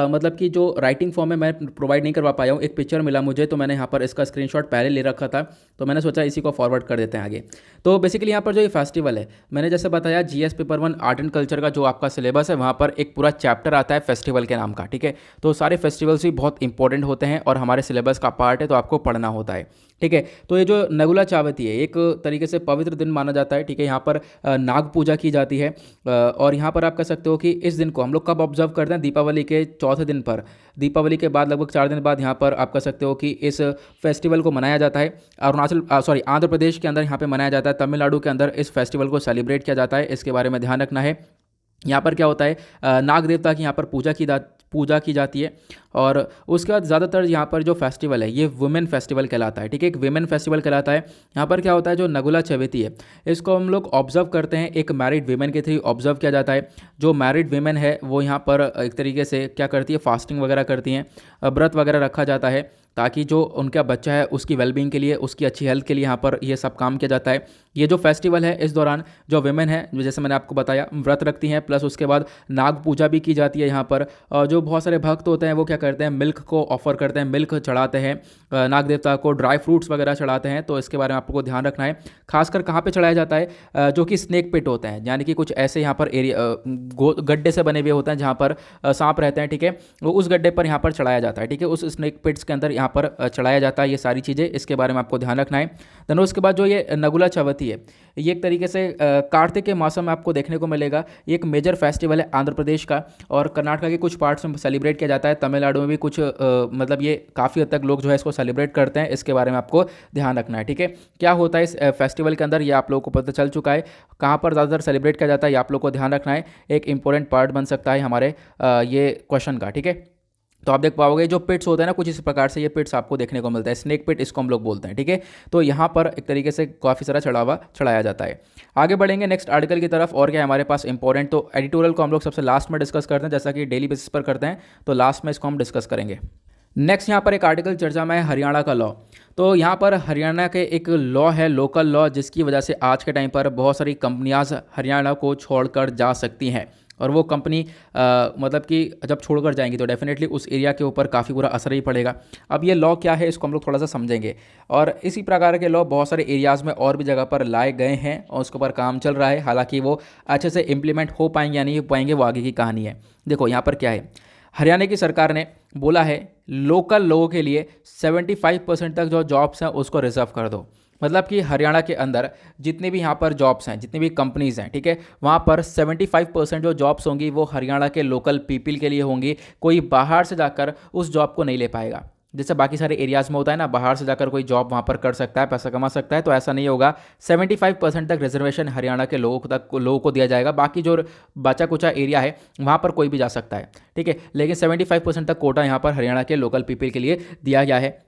मतलब कि जो राइटिंग फॉर्म में मैं प्रोवाइड नहीं करवा पाया हूँ, एक पिक्चर मिला मुझे, तो मैंने यहाँ पर इसका स्क्रीनशॉट पहले ले रखा था, तो मैंने सोचा इसी को फॉरवर्ड कर देते हैं आगे। तो बेसिकली यहाँ पर जो ये फेस्टिवल है, मैंने जैसे बताया GS paper 1 art and culture का जो आपका सिलेबस है, वहाँ पर एक पूरा चैप्टर आता है फेस्टिवल के नाम का, ठीक है। तो सारे फेस्टिवल्स भी बहुत इंपॉर्टेंट होते हैं और हमारे सिलेबस का पार्ट है, तो आपको पढ़ना होता है, ठीक है। तो ये जो नगुला छावती है, एक तरीके से पवित्र दिन माना जाता है, ठीक है। यहाँ पर नाग पूजा की जाती है और यहाँ पर आप कह सकते हो कि इस दिन को हम लोग कब ऑब्जर्व करते हैं, दीपावली के चौथे दिन पर, दीपावली के बाद लगभग 4 दिन बाद यहाँ पर आप कह सकते हो कि इस फेस्टिवल को मनाया जाता है। आंध्र प्रदेश के अंदर यहाँ पे मनाया जाता है, तमिलनाडु के अंदर इस फेस्टिवल को सेलिब्रेट किया जाता है। इसके बारे में ध्यान रखना है। यहाँ पर क्या होता है, नाग देवता की यहाँ पर पूजा की जाती है और उसके बाद ज़्यादातर यहाँ पर जो फेस्टिवल है ये वुमेन फेस्टिवल कहलाता है, ठीक है, एक वुमेन फेस्टिवल कहलाता है। यहाँ पर क्या होता है, जो नगुला छावती है इसको हम लोग ऑब्जर्व करते हैं, एक मैरिड वुमेन के थ्रू ऑब्जर्व किया जाता है। जो मैरिड वुमेन है वो यहाँ पर एक तरीके से क्या करती है, फास्टिंग वगैरह करती हैं, व्रत वगैरह रखा जाता है, ताकि जो उनका बच्चा है उसकी वेलबींग के लिए, उसकी अच्छी हेल्थ के लिए यहाँ पर ये सब काम किया जाता है। ये जो फेस्टिवल है इस दौरान जो वुमेन है, जैसे मैंने आपको बताया, व्रत रखती हैं, प्लस उसके बाद नाग पूजा भी की जाती है यहाँ पर। और जो बहुत सारे भक्त होते हैं वो क्या करते हैं, मिल्क को ऑफर करते हैं, मिल्क चढ़ाते हैं नाग देवता को, ड्राई फ्रूट्स वगैरह चढ़ाते हैं। तो इसके बारे में आपको ध्यान रखना है। खासकर कहाँ पे चढ़ाया जाता है, जो कि स्नेक पिट होते हैं, यानी कि कुछ ऐसे यहाँ पर एरिया गड्ढे से बने हुए होते हैं जहाँ पर सांप रहते हैं, ठीक है, वो उस गड्ढे पर यहाँ पर चढ़ाया जाता है, ठीक है, उस स्नेक पिट्स के अंदर यहाँ पर चढ़ाया जाता है। ये सारी चीज़ें इसके बारे में आपको ध्यान रखना है। देन उसके बाद जो ये नगुला छावती है, ये एक तरीके से कार्तिक के मौसम में आपको देखने को मिलेगा। ये एक मेजर फेस्टिवल है आंध्र प्रदेश का, और कर्नाटका के कुछ पार्ट्स में सेलिब्रेट किया जाता है, तमिलनाडु में भी कुछ मतलब ये काफ़ी हद तक लोग जो है इसको सेलिब्रेट करते हैं। इसके बारे में आपको ध्यान रखना है, ठीक है। क्या होता है इस फेस्टिवल के अंदर, ये आप लोगों को पता चल चुका है। कहाँ पर ज़्यादातर सेलिब्रेट किया जाता है ये आप लोग को ध्यान रखना है, एक इंपॉर्टेंट पार्ट बन सकता है हमारे ये क्वेश्चन का, ठीक है। तो आप देख पाओगे जो पिट्स होते हैं ना, कुछ इस प्रकार से ये पिट्स आपको देखने को मिलता है, स्नेक पिट इसको हम लोग बोलते हैं, ठीक है। तो यहाँ पर एक तरीके से काफ़ी सारा चढ़ाया जाता है। आगे बढ़ेंगे नेक्स्ट आर्टिकल की तरफ। और क्या है हमारे पास इंपॉर्टेंट, तो एडिटोरियल को हम लोग सबसे लास्ट में डिस्कस करते हैं, जैसा कि डेली बेसिस पर करते हैं, तो लास्ट में इसको हम डिस्कस करेंगे। नेक्स्ट यहाँ पर एक आर्टिकल चर्चा में है हरियाणा का लॉ। तो यहाँ पर हरियाणा के एक लॉ है, लोकल लॉ, जिसकी वजह से आज के टाइम पर बहुत सारी कंपनियाँ हरियाणा को छोड़कर जा सकती हैं। और वो कंपनी मतलब कि जब छोड़कर जाएंगी तो डेफिनेटली उस एरिया के ऊपर काफ़ी बुरा असर ही पड़ेगा। अब ये लॉ क्या है इसको हम लोग थोड़ा सा समझेंगे। और इसी प्रकार के लॉ बहुत सारे एरियाज़ में और भी जगह पर लाए गए हैं और उसके ऊपर काम चल रहा है। हालांकि वो अच्छे से इम्प्लीमेंट हो पाएंगे या नहीं हो पाएंगे वो आगे की कहानी है। देखो यहाँ पर क्या है, हरियाणा की सरकार ने बोला है लोकल लोगों के लिए 75% तक जो जॉब्स हैं उसको रिजर्व कर दो। मतलब कि हरियाणा के अंदर जितने भी यहाँ पर जॉब्स हैं, जितनी भी कंपनीज़ हैं, ठीक है, वहाँ पर 75% जो जॉब्स होंगी वो हरियाणा के लोकल पीपल के लिए होंगी। कोई बाहर से जाकर उस जॉब को नहीं ले पाएगा। जैसे बाकी सारे एरियाज़ में होता है ना, बाहर से जाकर कोई जॉब वहाँ पर कर सकता है, पैसा कमा सकता है, तो ऐसा नहीं होगा। 75% तक रिजर्वेशन हरियाणा के लोगों को दिया जाएगा। बाकी जो बचा कुचा एरिया है वहाँ पर कोई भी जा सकता है, ठीक है, लेकिन 75% तक कोटा यहाँ पर हरियाणा के लोकल पीपल के लिए दिया गया है।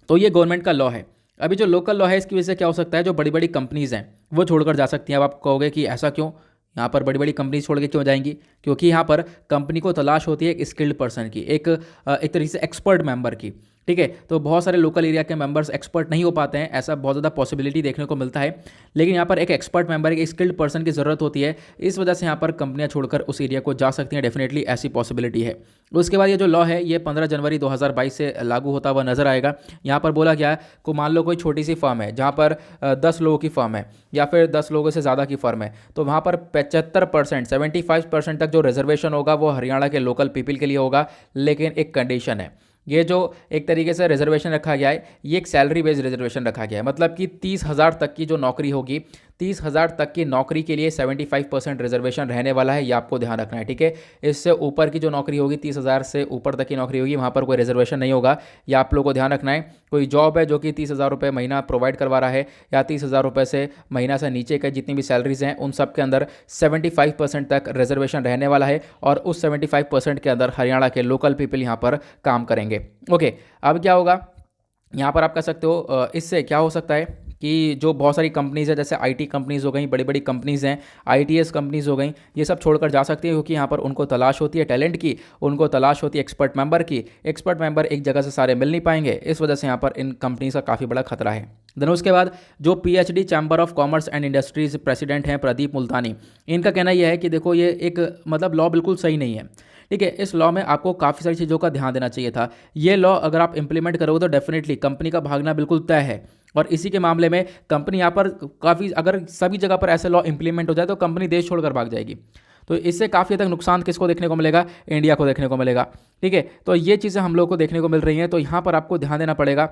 तो ये गवर्नमेंट का लॉ है। अभी जो लोकल लॉ है इसकी वजह से क्या हो सकता है, जो बड़ी बड़ी कंपनीज़ हैं वो छोड़कर जा सकती हैं। अब आप कहोगे कि ऐसा क्यों, यहाँ पर बड़ी बड़ी कंपनीज छोड़ के क्यों जाएंगी? क्योंकि यहाँ पर कंपनी को तलाश होती है एक स्किल्ड पर्सन की, एक तरीके से एक्सपर्ट मेंबर की, ठीक है। तो बहुत सारे लोकल एरिया के मेंबर्स एक्सपर्ट नहीं हो पाते हैं, ऐसा बहुत ज़्यादा पॉसिबिलिटी देखने को मिलता है। लेकिन यहाँ पर एक एक्सपर्ट मेंबर, एक स्किल्ड पर्सन की ज़रूरत होती है। इस वजह से यहाँ पर कंपनियाँ छोड़कर उस एरिया को जा सकती हैं, डेफिनेटली ऐसी पॉसिबिलिटी है। उसके बाद ये जो लॉ है ये 15 जनवरी 2022 से लागू होता हुआ नजर आएगा। यहाँ पर बोला गया है को मान लो कोई छोटी सी फर्म है जहाँ पर 10 लोगों की फर्म है या फिर 10 लोगों से ज़्यादा की फर्म है, तो वहाँ पर 75% 75% तक जो रिजर्वेशन होगा वो हरियाणा के लोकल पीपल के लिए होगा। लेकिन एक कंडीशन है, ये जो एक तरीके से रिजर्वेशन रखा गया है ये एक सैलरी बेस्ड रिजर्वेशन रखा गया है। मतलब कि 30,000 तक की जो नौकरी होगी, 30,000 तक की नौकरी के लिए 75% रिजर्वेशन रहने वाला है, ये आपको ध्यान रखना है, ठीक है। इससे ऊपर की जो नौकरी होगी, 30,000 से ऊपर तक की नौकरी होगी, वहाँ पर कोई रिजर्वेशन नहीं होगा, ये आप लोगों को ध्यान रखना है। कोई जॉब है जो कि 30,000 रुपये महीना प्रोवाइड करवा रहा है या 30,000 रुपये से महीना से नीचे के जितनी भी सैलरीज हैं उन सब के अंदर 75% तक रिजर्वेशन रहने वाला है। और उस 75% के अंदर हरियाणा के लोकल पीपल यहाँ पर काम करेंगे। ओके, अब क्या होगा यहाँ पर आप कह सकते हो, इससे क्या हो सकता है कि जो बहुत सारी कंपनीज़ है, जैसे आईटी कंपनीज़ हो गई, बड़ी बड़ी कंपनीज़ हैं, आईटीएस कंपनीज़ हो गई, ये सब छोड़कर जा सकती है, क्योंकि यहाँ पर उनको तलाश होती है टैलेंट की, उनको तलाश होती है एक्सपर्ट मेंबर की। एक्सपर्ट मेंबर एक जगह से सारे मिल नहीं पाएंगे, इस वजह से यहाँ पर इन कंपनीज़ का काफ़ी बड़ा खतरा है। देन उसके बाद जो PhD chamber of commerce and industries president हैं प्रदीप मुल्तानी, इनका कहना यह है कि देखो ये एक मतलब लॉ बिल्कुल सही नहीं है। ठीक है, इस लॉ में आपको काफ़ी सारी चीज़ों का ध्यान देना चाहिए था। ये लॉ अगर आप इंप्लीमेंट करोगे तो डेफिनेटली कंपनी का भागना बिल्कुल तय है। और इसी के मामले में कंपनी यहाँ पर काफ़ी, अगर सभी जगह पर ऐसे लॉ इंप्लीमेंट हो जाए तो कंपनी देश छोड़कर भाग जाएगी। तो इससे काफ़ी हद तक नुकसान किसको देखने को मिलेगा? इंडिया को देखने को मिलेगा। ठीक है, तो ये चीज़ें हम लोग को देखने को मिल रही हैं। तो यहाँ पर आपको ध्यान देना पड़ेगा।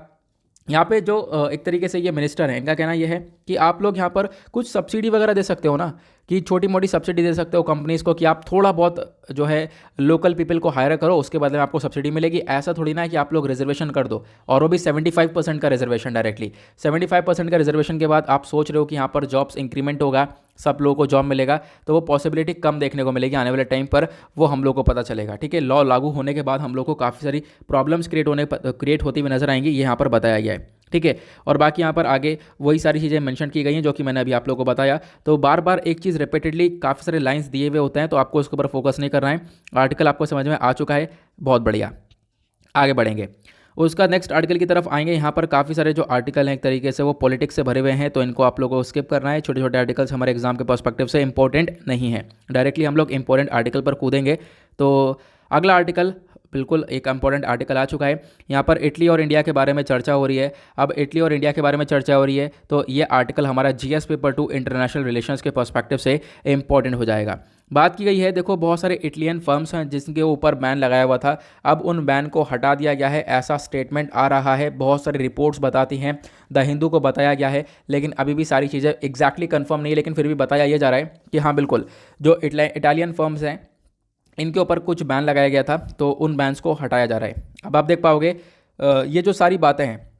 यहाँ पे जो एक तरीके से ये मिनिस्टर हैं, इनका कहना ये है कि आप लोग यहाँ पर कुछ सब्सिडी वगैरह दे सकते हो ना, कि छोटी मोटी सब्सिडी दे सकते हो कंपनीज़ को, कि आप थोड़ा बहुत जो है लोकल पीपल को हायर करो, उसके बदले में आपको सब्सिडी मिलेगी। ऐसा थोड़ी ना है कि आप लोग रिजर्वेशन कर दो, और वो भी 75% का रिजर्वेशन डायरेक्टली। 75% का रिजर्वेशन के बाद आप सोच रहे हो कि यहाँ पर जॉब्स इंक्रीमेंट होगा, सब लोगों को जॉब मिलेगा, तो वो पॉसिबिलिटी कम देखने को मिलेगी आने वाले टाइम पर, वो हम लोग को पता चलेगा। ठीक है, लॉ लागू होने के बाद हम लोग को काफ़ी सारी प्रॉब्लम्स क्रिएट होती हुई नजर आएंगी, ये यहाँ पर बताया गया है। ठीक है, और बाकी यहाँ पर आगे वही सारी चीज़ें मेंशन की गई हैं जो कि मैंने अभी आप लोगों को बताया। तो बार बार एक चीज़ रिपीटेडली काफ़ी सारे लाइंस दिए हुए होते हैं, तो आपको उसके ऊपर फोकस नहीं करना है। आर्टिकल आपको समझ में आ चुका है, बहुत बढ़िया, आगे बढ़ेंगे। उसका नेक्स्ट आर्टिकल की तरफ आएंगे। यहाँ पर काफ़ी सारे जो आर्टिकल हैं एक तरीके से वो पॉलिटिक्स से भरे हुए हैं, तो इनको आप लोगों को स्किप करना है। छोटे छोटे आर्टिकल्स हमारे एग्जाम के पर्सपेक्टिव से इंपॉर्टेंट नहीं है, डायरेक्टली हम लोग इंपॉर्टेंट आर्टिकल पर कूदेंगे। तो अगला आर्टिकल, बिल्कुल एक इंपॉर्टेंट आर्टिकल आ चुका है। यहाँ पर इटली और इंडिया के बारे में चर्चा हो रही है। अब इटली और इंडिया के बारे में चर्चा हो रही है, तो ये आर्टिकल हमारा जीएस पेपर 2 इंटरनेशनल रिलेशंस के पर्सपेक्टिव से इंपॉर्टेंट हो जाएगा। बात की गई है, देखो बहुत सारे इटलियन फर्म्स हैं जिनके ऊपर बैन लगाया हुआ था, अब उन बैन को हटा दिया गया है, ऐसा स्टेटमेंट आ रहा है। बहुत सारी रिपोर्ट्स बताती हैं, द हिंदू को बताया गया है, लेकिन अभी भी सारी चीज़ें एग्जैक्टली कंफर्म नहीं है, लेकिन फिर भी बताया यह जा रहा है कि हाँ बिल्कुल जो इटालियन फर्म्स हैं इनके ऊपर कुछ बैन लगाया गया था, तो उन बैन्स को हटाया जा रहा है। अब आप देख पाओगे ये जो सारी बातें हैं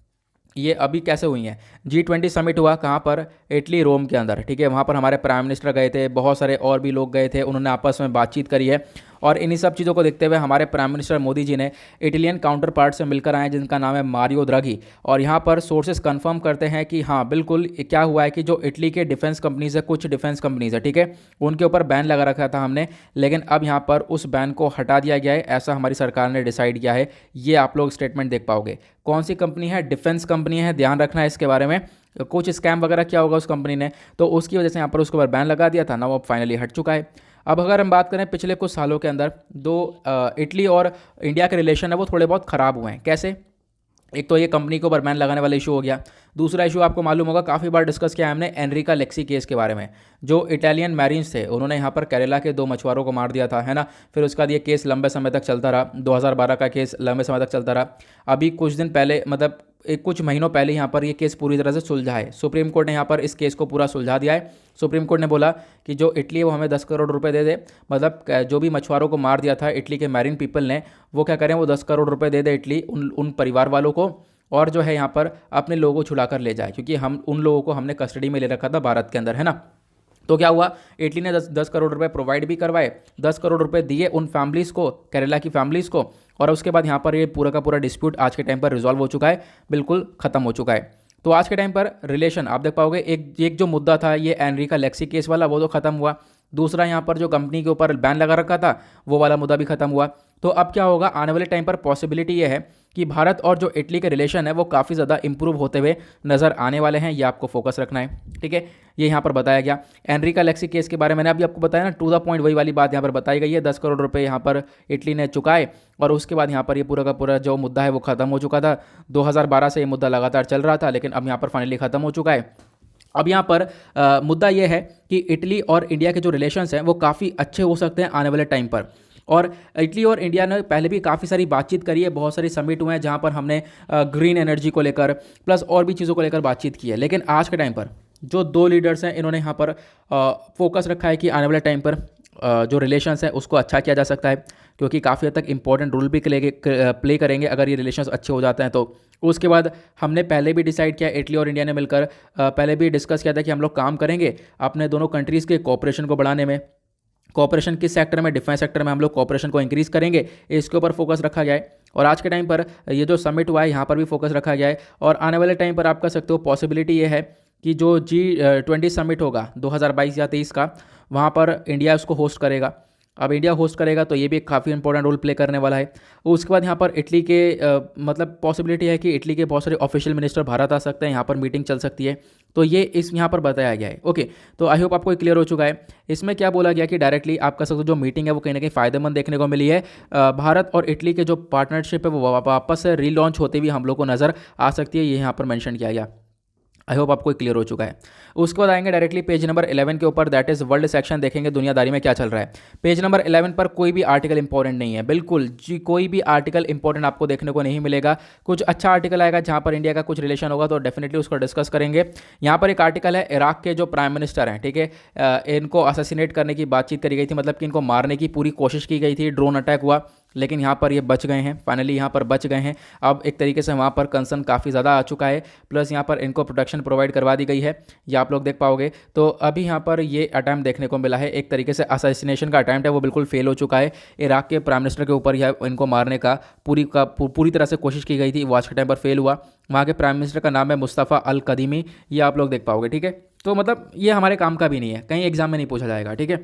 ये अभी कैसे हुई हैं। G20 समिट हुआ कहाँ पर? इटली, रोम के अंदर। ठीक है, वहाँ पर हमारे प्राइम मिनिस्टर गए थे, बहुत सारे और भी लोग गए थे, उन्होंने आपस में बातचीत करी है। और इन्हीं सब चीज़ों को देखते हुए हमारे प्राइम मिनिस्टर मोदी जी ने इटालियन काउंटर पार्ट से मिलकर आए, जिनका नाम है मारियो द्राघी। और यहाँ पर सोर्सेस कंफर्म करते हैं कि हाँ बिल्कुल क्या हुआ है कि जो इटली के डिफेंस कंपनीज़ है, कुछ डिफेंस कंपनीज़ है, ठीक है, उनके ऊपर बैन लगा रखा था हमने, लेकिन अब यहाँ पर उस बैन को हटा दिया गया है, ऐसा हमारी सरकार ने डिसाइड किया है। ये आप लोग स्टेटमेंट देख पाओगे। कौन सी कंपनी है? डिफेंस कंपनी है, ध्यान रखना है इसके बारे में। कुछ स्कैम वगैरह किया होगा उस कंपनी ने, तो उसकी वजह से यहाँ पर उसके ऊपर बैन लगा दिया था ना, वो अब फाइनली हट चुका है। अब अगर हम बात करें पिछले कुछ सालों के अंदर, इटली और इंडिया के रिलेशन है वो थोड़े बहुत ख़राब हुए हैं। कैसे? एक तो ये कंपनी के ऊपर बैन लगाने वाला इशू हो गया। दूसरा इशू आपको मालूम होगा, काफ़ी बार डिस्कस किया हमने एनरिका लेक्सी केस के बारे में। जो इटालियन मैरीन्स थे उन्होंने यहाँ पर केरला के 2 मछुआरों को मार दिया था, है ना। फिर उसका ये केस लंबे समय तक चलता रहा, 2012 का केस लंबे समय तक चलता रहा। अभी कुछ दिन पहले, मतलब कुछ महीनों पहले यहाँ पर ये केस पूरी तरह से सुलझा है। सुप्रीम कोर्ट ने यहाँ पर इस केस को पूरा सुलझा दिया है। सुप्रीम कोर्ट ने बोला कि जो इटली है वो हमें 10 करोड़ रुपए दे दे, मतलब जो भी मछुआरों को मार दिया था इटली के मैरीन पीपल ने, वो क्या करें, वो 10 करोड़ रुपए दे दे इटली उन परिवार वालों को, और जो है यहाँ पर अपने लोगों को छुड़ा कर ले जाए, क्योंकि हम उन लोगों को हमने कस्टडी में ले रखा था भारत के अंदर, है ना। तो क्या हुआ, इटली ने 10 करोड़ रुपए प्रोवाइड भी करवाए, 10 करोड़ रुपए दिए उन फैमिलीज़ को, केरला की फैमिलीज़ को, और उसके बाद यहाँ पर ये पूरा का पूरा डिस्प्यूट आज के टाइम पर रिजॉल्व हो चुका है, बिल्कुल ख़त्म हो चुका है। तो आज के टाइम पर रिलेशन आप देख पाओगे, एक जो मुद्दा था ये एनरिका लेक्सी केस वाला, वो तो ख़त्म हुआ। दूसरा यहाँ पर जो कंपनी के ऊपर बैन लगा रखा था वो वाला मुद्दा भी खत्म हुआ। तो अब क्या होगा, आने वाले टाइम पर पॉसिबिलिटी ये है कि भारत और जो इटली के रिलेशन है वो काफ़ी ज़्यादा इंप्रूव होते हुए नज़र आने वाले हैं। ये आपको फोकस रखना है, ठीक है। ये यहाँ पर बताया गया। एनरिका लेक्सी केस के बारे में मैंने अभी आपको बताया ना, टू द पॉइंट वही वाली बात यहाँ पर बताई गई है। 10 करोड़ रुपए यहाँ पर इटली ने चुकाए, और उसके बाद यहाँ पर ये पूरा का पूरा जो मुद्दा है वो ख़त्म हो चुका था। 2012 से ये मुद्दा लगातार चल रहा था, लेकिन अब यहाँ पर फाइनली ख़त्म हो चुका है। अब यहाँ पर मुद्दा ये है कि इटली और इंडिया के जो रिलेशंस हैं वो काफ़ी अच्छे हो सकते हैं आने वाले टाइम पर। और इटली और इंडिया ने पहले भी काफ़ी सारी बातचीत करी है, बहुत सारी समिट हुए हैं जहाँ पर हमने ग्रीन एनर्जी को लेकर प्लस और भी चीज़ों को लेकर बातचीत की है। लेकिन आज के टाइम पर जो 2 लीडर्स हैं इन्होंने यहाँ पर फोकस रखा है कि आने वाले टाइम पर जो रिलेशंस है उसको अच्छा किया जा सकता है, क्योंकि काफ़ी हद तक इंपॉर्टेंट रोल भी प्ले करेंगे अगर ये रिलेशंस अच्छे हो जाते हैं तो। उसके बाद हमने पहले भी डिसाइड किया, इटली और इंडिया ने मिलकर पहले भी डिस्कस किया था कि हम लोग काम करेंगे अपने दोनों कंट्रीज़ के कोऑपरेशन को बढ़ाने में, कॉपरेशन किस सेक्टर में, डिफेंस सेक्टर में हम लोग कॉपरेशन को इंक्रीज़ करेंगे, इसके ऊपर फोकस रखा गया है। और आज के टाइम पर ये जो समिट हुआ है यहाँ पर भी फोकस रखा गया है। और आने वाले टाइम पर आप कह सकते हो पॉसिबिलिटी ये है कि जो G20 समिट होगा 2022 या 23 का, वहाँ पर इंडिया उसको होस्ट करेगा। अब इंडिया होस्ट करेगा तो ये भी एक काफ़ी इंपॉर्टेंट रोल प्ले करने वाला है। उसके बाद यहाँ पर इटली के मतलब पॉसिबिलिटी है कि इटली के बहुत सारे ऑफिशियल मिनिस्टर भारत आ सकते हैं, यहाँ पर मीटिंग चल सकती है। तो ये इस यहाँ पर बताया गया है। ओके, तो आई होप आपको क्लियर हो चुका है। इसमें क्या बोला गया कि डायरेक्टली आप कह सकते हो जो मीटिंग है वो कहीं ना कहीं फ़ायदेमंद देखने को मिली है। भारत और इटली के जो पार्टनरशिप है वो वापस से रीलॉन्च होते हुए हम लोग को नज़र आ सकती है, ये यहाँ पर मैंशन किया गया। आई होप आपको क्लियर हो चुका है। उसके बाद आएंगे डायरेक्टली पेज नंबर 11 के ऊपर, दैट इज़ वर्ल्ड सेक्शन, देखेंगे दुनियादारी में क्या चल रहा है। पेज नंबर 11 पर कोई भी आर्टिकल इंपॉर्टेंट नहीं है, बिल्कुल जी, कोई भी आर्टिकल इंपॉर्टेंट आपको देखने को नहीं मिलेगा। कुछ अच्छा आर्टिकल आएगा जहाँ पर इंडिया का कुछ रिलेशन होगा तो डेफिनेटली उसको डिस्कस करेंगे। यहाँ पर एक आर्टिकल है, इराक के जो प्राइम मिनिस्टर हैं, ठीक है, इनको असैसिनेट करने की बातचीत करी गई थी, मतलब कि इनको मारने की पूरी कोशिश की गई थी, ड्रोन अटैक हुआ, लेकिन यहाँ पर ये बच गए हैं, फाइनली यहाँ पर बच गए हैं। अब एक तरीके से वहाँ पर कंसर्न काफ़ी ज़्यादा आ चुका है, प्लस यहाँ पर इनको प्रोटेक्शन प्रोवाइड करवा दी गई है, ये आप लोग देख पाओगे। तो अभी यहाँ पर ये अटैम्प्ट देखने को मिला है, एक तरीके से असैसिनेशन का अटैम्प्ट है वो बिल्कुल फेल हो चुका है। इराक के प्राइम मिनिस्टर के ऊपर यह इनको मारने का पूरी तरह से कोशिश की गई थी, वो आज के टाइम पर फेल हुआ। वहाँ के प्राइम मिनिस्टर का नाम है मुस्तफ़ा अल कदीमी, ये आप लोग देख पाओगे, ठीक है। तो मतलब ये हमारे काम का भी नहीं है, कहीं एग्जाम में नहीं पूछा जाएगा, ठीक है।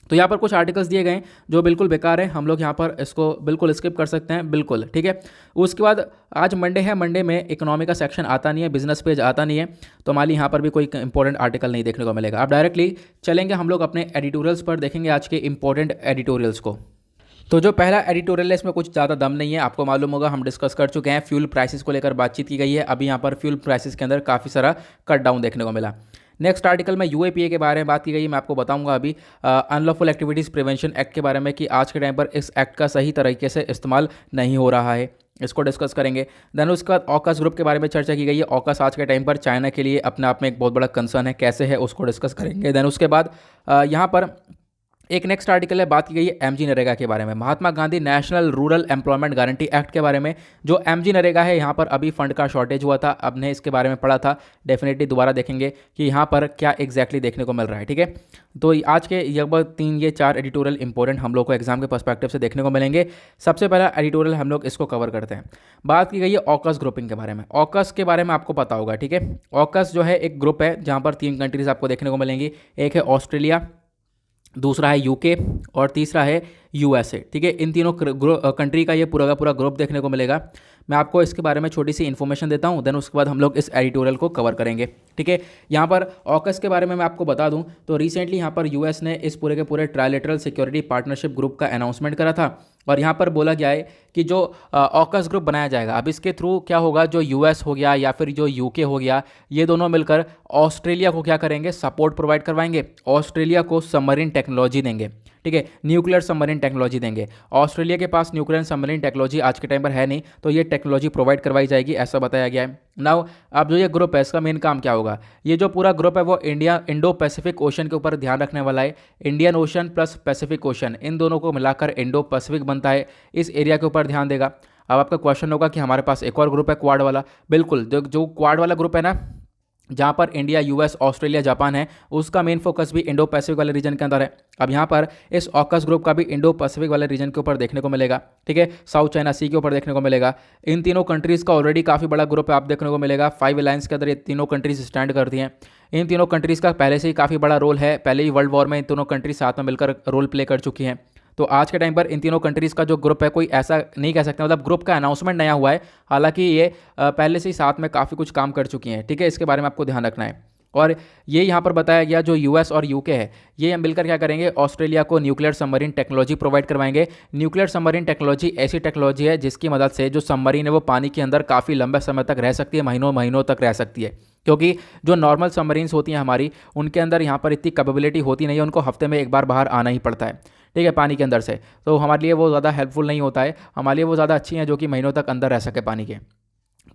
तो यहाँ पर कुछ आर्टिकल्स दिए गए हैं जो बिल्कुल बेकार है, हम लोग यहाँ पर इसको बिल्कुल स्किप कर सकते हैं, बिल्कुल ठीक है। उसके बाद आज मंडे है, मंडे में इकोनॉमी का सेक्शन आता नहीं है, बिजनेस पेज आता नहीं है, तो हमारी यहाँ पर भी कोई इंपॉर्टेंट आर्टिकल नहीं देखने को मिलेगा। अब डायरेक्टली चलेंगे हम लोग अपने एडिटोरियल्स पर, देखेंगे आज के इंपॉर्टेंट एडिटोरियल्स को। तो जो पहला एडिटोरियल है इसमें कुछ ज़्यादा दम नहीं है, आपको मालूम होगा, हम डिस्कस कर चुके हैं। फ्यूल प्राइसेस को लेकर बातचीत की गई है, अभी यहाँ पर फ्यूल प्राइसेस के अंदर काफ़ी सारा कट डाउन देखने को मिला। नेक्स्ट आर्टिकल में यूएपीए के बारे में बात की गई है, मैं आपको बताऊंगा अभी अनलॉफुल एक्टिविटीज़ प्रिवेंशन एक्ट के बारे में कि आज के टाइम पर इस एक्ट का सही तरीके से इस्तेमाल नहीं हो रहा है, इसको डिस्कस करेंगे। देन उसके बाद ऑकस ग्रुप के बारे में चर्चा की गई है। ऑकस आज के टाइम पर चाइना के लिए अपने आप में एक बहुत बड़ा कंसर्न है, कैसे है उसको डिस्कस करेंगे। देन उसके बाद यहाँ पर एक नेक्स्ट आर्टिकल है, बात की गई है एमजी नरेगा के बारे में, Mahatma Gandhi national rural employment guarantee act के बारे में। जो एमजी नरेगा है यहाँ पर अभी फंड का शॉर्टेज हुआ था, अब ने इसके बारे में पढ़ा था, डेफिनेटली दोबारा देखेंगे कि यहाँ पर क्या एग्जैक्टली देखने को मिल रहा है, ठीक है। तो आज के लगभग 3-4 एडिटोरियल इंपॉर्टेंट हम लोग को एग्जाम के पर्सपेक्टिव से देखने को मिलेंगे। सबसे पहला एडिटोरियल हम लोग इसको कवर करते हैं। बात की गई है ऑकस ग्रुपिंग के बारे में। ऑकस के बारे में आपको पता होगा, ठीक है। ऑकस जो है एक ग्रुप है जहाँ पर 3 कंट्रीज आपको देखने को मिलेंगी, एक है ऑस्ट्रेलिया, दूसरा है यूके और तीसरा है यूएसए, ठीक है। इन तीनों कंट्री का ये पूरा का पूरा ग्रुप देखने को मिलेगा। मैं आपको इसके बारे में छोटी सी इन्फॉर्मेशन देता हूँ, देन उसके बाद हम लोग इस एडिटोरियल को कवर करेंगे, ठीक है। यहाँ पर ऑकस के बारे में मैं आपको बता दूँ तो रिसेंटली यहाँ पर यूएस ने इस पूरे के पूरे ट्राइलेटरल सिक्योरिटी पार्टनरशिप ग्रुप का अनाउंसमेंट करा था, और यहाँ पर बोला गया है कि जो ऑकस ग्रुप बनाया जाएगा, अब इसके थ्रू क्या होगा, जो यूएस हो गया या फिर जो यूके हो गया, ये दोनों मिलकर ऑस्ट्रेलिया को क्या करेंगे, सपोर्ट प्रोवाइड करवाएंगे, ऑस्ट्रेलिया को सबमरीन टेक्नोलॉजी देंगे, ठीक है, न्यूक्लियर सबमरीन टेक्नोलॉजी देंगे। ऑस्ट्रेलिया के पास न्यूक्लियर सबमरीन टेक्नोलॉजी आज के टाइम पर है नहीं, तो ये टेक्नोलॉजी प्रोवाइड करवाई जाएगी, ऐसा बताया गया है। नाउ अब जो ये ग्रुप है इसका मेन काम क्या होगा, ये जो पूरा ग्रुप है वो इंडो पैसिफिक ओशन के ऊपर ध्यान रखने वाला है। Indian ocean plus Pacific ocean, इन दोनों को मिलाकर इंडो पैसिफिक बनता है, इस एरिया के ऊपर ध्यान देगा। अब आपका क्वेश्चन होगा कि हमारे पास एक और ग्रुप है क्वाड वाला, बिल्कुल, जो क्वाड वाला ग्रुप है ना, जहाँ पर इंडिया, यूएस, ऑस्ट्रेलिया, जापान है, उसका मेन फोकस भी इंडो पैसिफिक वाले रीजन के अंदर है। अब यहाँ पर इस ऑकस ग्रुप का भी इंडो पैसिफिक वाले रीजन के ऊपर देखने को मिलेगा, ठीक है, साउथ चाइना सी के ऊपर देखने को मिलेगा। इन तीनों कंट्रीज़ का ऑलरेडी काफ़ी बड़ा ग्रुप है, आप देखने को मिलेगा 5 अलायंस के अंदर ये तीनों कंट्रीज स्टैंड करती हैं। इन तीनों कंट्रीज़ का पहले से ही काफ़ी बड़ा रोल है, पहले ही वर्ल्ड वॉर में इन तीनों कंट्रीज साथ में मिलकर रोल प्ले कर चुकी हैं। तो आज के टाइम पर इन तीनों कंट्रीज़ का जो ग्रुप है, कोई ऐसा नहीं कह सकते, मतलब ग्रुप का अनाउंसमेंट नया हुआ है, हालांकि ये पहले से ही साथ में काफ़ी कुछ काम कर चुकी हैं, ठीक है, इसके बारे में आपको ध्यान रखना है। और ये यहाँ पर बताया गया जो यूएस और यूके है, ये मिलकर क्या करेंगे, ऑस्ट्रेलिया को न्यूक्लियर सबमरीन टेक्नोलॉजी प्रोवाइड करवाएंगे। न्यूक्लियर सबमरीन टेक्नोलॉजी ऐसी टेक्नोलॉजी है जिसकी मदद से जो सबमरीन है वो पानी के अंदर काफ़ी लंबे समय तक रह सकती है, महीनों महीनों तक रह सकती है, क्योंकि जो नॉर्मल सबमरीन्स होती हैं हमारी, उनके अंदर यहाँ पर इतनी कैपेबिलिटी होती नहीं है, उनको हफ्ते में एक बार बाहर आना ही पड़ता है, ठीक है, पानी के अंदर से। तो हमारे लिए वो ज़्यादा हेल्पफुल नहीं होता है, हमारे लिए वो ज़्यादा अच्छी हैं जो कि महीनों तक अंदर रह सके पानी के।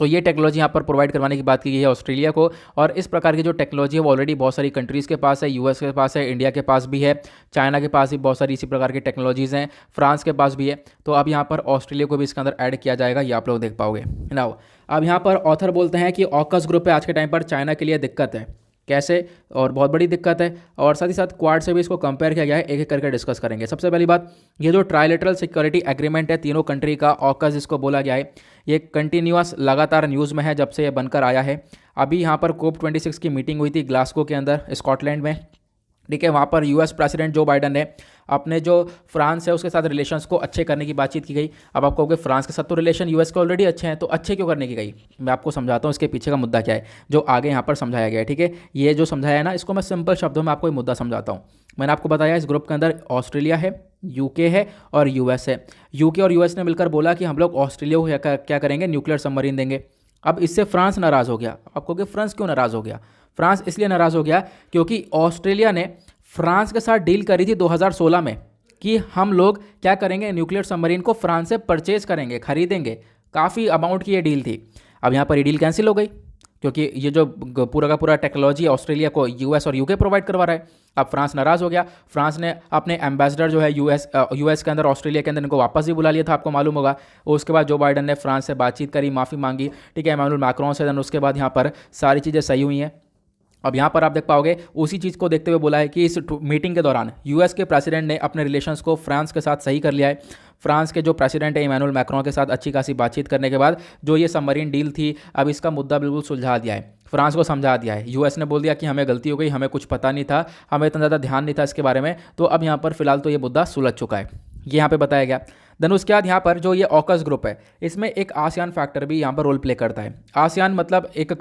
तो ये टेक्नोलॉजी यहाँ पर प्रोवाइड करवाने की बात की गई है ऑस्ट्रेलिया को, और इस प्रकार की जो टेक्नोलॉजी है वो ऑलरेडी बहुत सारी कंट्रीज़ के पास है, यूएस के पास है, इंडिया के पास भी है, चाइना के पास भी बहुत सारी इसी प्रकार की टेक्नोलॉजीज़ हैं, फ्रांस के पास भी है। तो अब यहाँ पर ऑस्ट्रेलिया को भी इसके अंदर ऐड किया जाएगा, ये आप लोग देख पाओगे। नाउ अब यहाँ पर ऑथर बोलते हैं कि ऑकस ग्रुप पे आज के टाइम पर चाइना के लिए दिक्कत है, कैसे, और बहुत बड़ी दिक्कत है। और साथ ही साथ क्वाड से भी इसको कंपेयर किया गया है, एक एक करके डिस्कस करेंगे। सबसे पहली बात, ये जो ट्राइलेटरल सिक्योरिटी एग्रीमेंट है तीनों कंट्री का, ऑकस जिसको बोला गया है, ये कंटिन्यूअस लगातार न्यूज़ में है जब से ये बनकर आया है। अभी यहाँ पर COP26 की मीटिंग हुई थी ग्लासगो के अंदर स्कॉटलैंड में, ठीक है। वहाँ पर यूएस प्रेसिडेंट जो बाइडन ने अपने जो फ्रांस है उसके साथ रिलेशंस को अच्छे करने की बातचीत की गई। अब आप कहोगे फ्रांस के साथ तो रिलेशन यूएस के ऑलरेडी अच्छे हैं, तो अच्छे क्यों करने की गई? मैं आपको समझाता हूँ इसके पीछे का मुद्दा क्या है, जो आगे यहाँ पर समझाया गया है, ठीक है। ये जो समझाया है ना, इसको मैं सिंपल शब्दों में आपको एक मुद्दा समझाता हूँ। मैंने आपको बताया इस ग्रुप के अंदर ऑस्ट्रेलिया है, यूके है और यूएस है। यूके और यूएस ने मिलकर बोला कि हम लोग ऑस्ट्रेलिया को क्या करेंगे, न्यूक्लियर सबमरीन देंगे। अब इससे फ्रांस नाराज़ हो गया। आप कहोगे फ्रांस क्यों नाराज़ हो गया? फ्रांस इसलिए नाराज़ हो गया क्योंकि ऑस्ट्रेलिया ने फ्रांस के साथ डील करी थी 2016 में कि हम लोग क्या करेंगे, न्यूक्लियर सबमरीन को फ्रांस से परचेज करेंगे, खरीदेंगे। काफ़ी अमाउंट की ये डील थी। अब यहाँ पर ये डील कैंसिल हो गई क्योंकि ये जो पूरा का पूरा टेक्नोलॉजी ऑस्ट्रेलिया को यूएस और यूके प्रोवाइड करवा रहा है। अब फ्रांस नाराज़ हो गया। फ्रांस ने अपने एम्बेसडर जो है यूएस के अंदर, ऑस्ट्रेलिया के अंदर, इनको वापस भी बुला लिया था, आपको मालूम होगा। उसके बाद जो बाइडन ने फ्रांस से बातचीत करी, माफ़ी मांगी, ठीक है, इमैनुअल मैक्रोन से। उसके बाद यहाँ पर सारी चीज़ें सही हुई हैं। अब यहाँ पर आप देख पाओगे उसी चीज़ को देखते हुए बोला है कि इस मीटिंग के दौरान यूएस के प्रेसिडेंट ने अपने रिलेशंस को फ्रांस के साथ सही कर लिया है। फ्रांस के जो प्रेसिडेंट है इमैनुअल मैक्रोन के साथ अच्छी खासी बातचीत करने के बाद जो ये सबमरीन डील थी, अब इसका मुद्दा बिल्कुल सुलझा दिया है, फ्रांस को समझा दिया है। यूएस ने बोल दिया कि हमें गलती हो गई, हमें कुछ पता नहीं था, हमें इतना ज़्यादा ध्यान नहीं था इसके बारे में। तो अब यहाँ पर फिलहाल तो ये मुद्दा सुलझ चुका है, ये यहाँ पे बताया गया। देन उसके बाद यहाँ पर जो ये ऑकस ग्रुप है, इसमें एक आसियान फैक्टर भी यहाँ पर रोल प्ले करता है। आसियान मतलब एक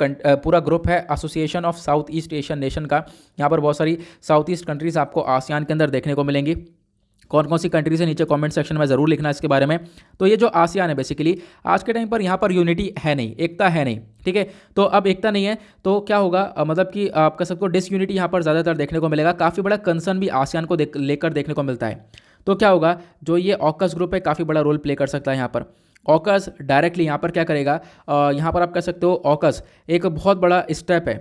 पूरा ग्रुप है, association of south east Asian nation का। यहाँ पर बहुत सारी साउथ ईस्ट कंट्रीज़ आपको आसियान के अंदर देखने को मिलेंगी। कौन कौन सी कंट्रीज है नीचे कमेंट सेक्शन में ज़रूर लिखना इसके बारे में। तो ये जो आसियान है बेसिकली आज के टाइम पर यहाँ पर यूनिटी है नहीं, एकता है नहीं, ठीक है। तो अब एकता नहीं है तो क्या होगा, मतलब कि आप कह सकते हो डिसयूनिटी यहाँ पर ज़्यादातर देखने को मिलेगा। काफ़ी बड़ा कंसर्न भी आसियान को लेकर देखने को मिलता है। तो क्या होगा, जो ये ऑकस ग्रुप है काफ़ी बड़ा रोल प्ले कर सकता है यहाँ पर। ऑकस डायरेक्टली यहाँ पर क्या करेगा, यहाँ पर आप कह सकते हो ऑकस एक बहुत बड़ा स्टेप है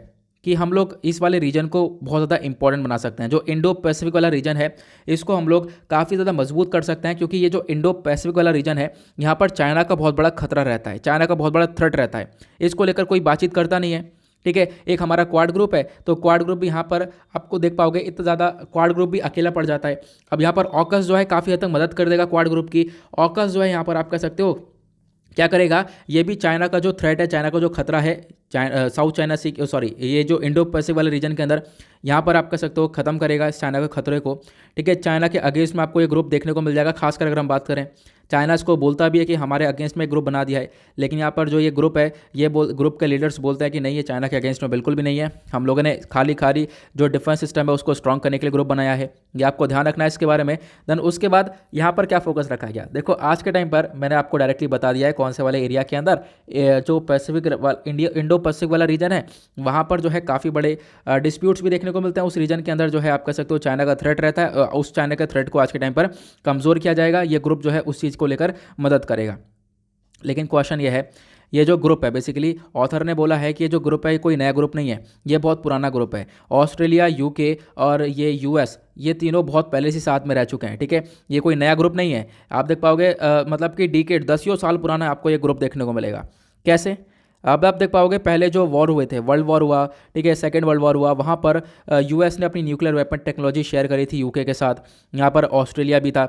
कि हम लोग इस वाले रीजन को बहुत ज़्यादा इंपॉर्टेंट बना सकते हैं। जो इंडो पैसिफिक वाला रीजन है इसको हम लोग काफ़ी ज़्यादा मजबूत कर सकते हैं, क्योंकि ये जो इंडो पैसिफिक वाला रीजन है यहाँ पर चाइना का बहुत बड़ा खतरा रहता है, चाइना का बहुत बड़ा थ्रेट रहता है। इसको लेकर कोई बातचीत करता नहीं है, ठीक है। एक हमारा क्वाड ग्रुप है, तो क्वाड ग्रुप भी यहाँ पर आपको देख पाओगे इतना ज़्यादा क्वाड ग्रुप भी अकेला पड़ जाता है। अब यहाँ पर ऑकस जो है काफ़ी हद तक मदद कर देगा क्वाड ग्रुप की। ऑकस जो है यहाँ पर आप कह सकते हो क्या करेगा, ये भी चाइना का जो थ्रेट है, चाइना का जो खतरा है, साउथ चाइना सी सॉरी ये जो इंडो पैसिफिक वाले रीजन के अंदर, यहाँ पर आप कह सकते हो खत्म करेगा इस चाइना के खतरे को, ठीक है। चाइना के अगेंस्ट में आपको ये ग्रुप देखने को मिल जाएगा। खासकर अगर हम बात करें, चाइना इसको बोलता भी है कि हमारे अगेंस्ट में ग्रुप बना दिया है, लेकिन यहाँ पर जो ये ग्रुप है, ये ग्रुप के लीडर्स बोलते हैं कि नहीं, ये चाइना के अगेंस्ट में बिल्कुल भी नहीं है। हम लोगों ने खाली जो डिफेंस सिस्टम है उसको स्ट्रॉन्ग करने के लिए ग्रुप बनाया है, ये आपको ध्यान रखना है इसके बारे में। देन उसके बाद यहाँ पर क्या फोकस रखा गया, देखो आज के टाइम पर मैंने आपको डायरेक्टली बता दिया है कौन से वाले एरिया के अंदर जो पैसिफिक इंडो पैसिफिक वाला रीजन है, वहाँ पर जो है काफ़ी बड़े डिस्प्यूट्स भी देखने को मिलते हैं। उस रीजन के अंदर जो है आप कह सकते हो चाइना का थ्रेट रहता है, उस चाइना के थ्रेट को आज के टाइम पर कमज़ोर किया जाएगा। ये ग्रुप जो है उस चीज़ को लेकर मदद करेगा। लेकिन क्वेश्चन ये है, ये जो ग्रुप है बेसिकली ऑथर ने बोला है कि ये जो ग्रुप है ये कोई नया ग्रुप नहीं है, ये बहुत पुराना ग्रुप है। ऑस्ट्रेलिया, यूके और ये यूएस, ये तीनों बहुत पहले से साथ में रह चुके हैं, ठीक है। ये कोई नया ग्रुप नहीं है। आप देख पाओगे मतलब कि डिकेड 10 साल पुराना आपको ये ग्रुप देखने को मिलेगा। कैसे? अब आप देख पाओगे पहले जो वॉर हुए थे, वर्ल्ड वॉर हुआ, ठीक है, सेकेंड वर्ल्ड वॉर हुआ, वहाँ पर यूएस ने अपनी न्यूक्लियर वेपन टेक्नोलॉजी शेयर करी थी यूके के साथ। यहाँ पर ऑस्ट्रेलिया भी था।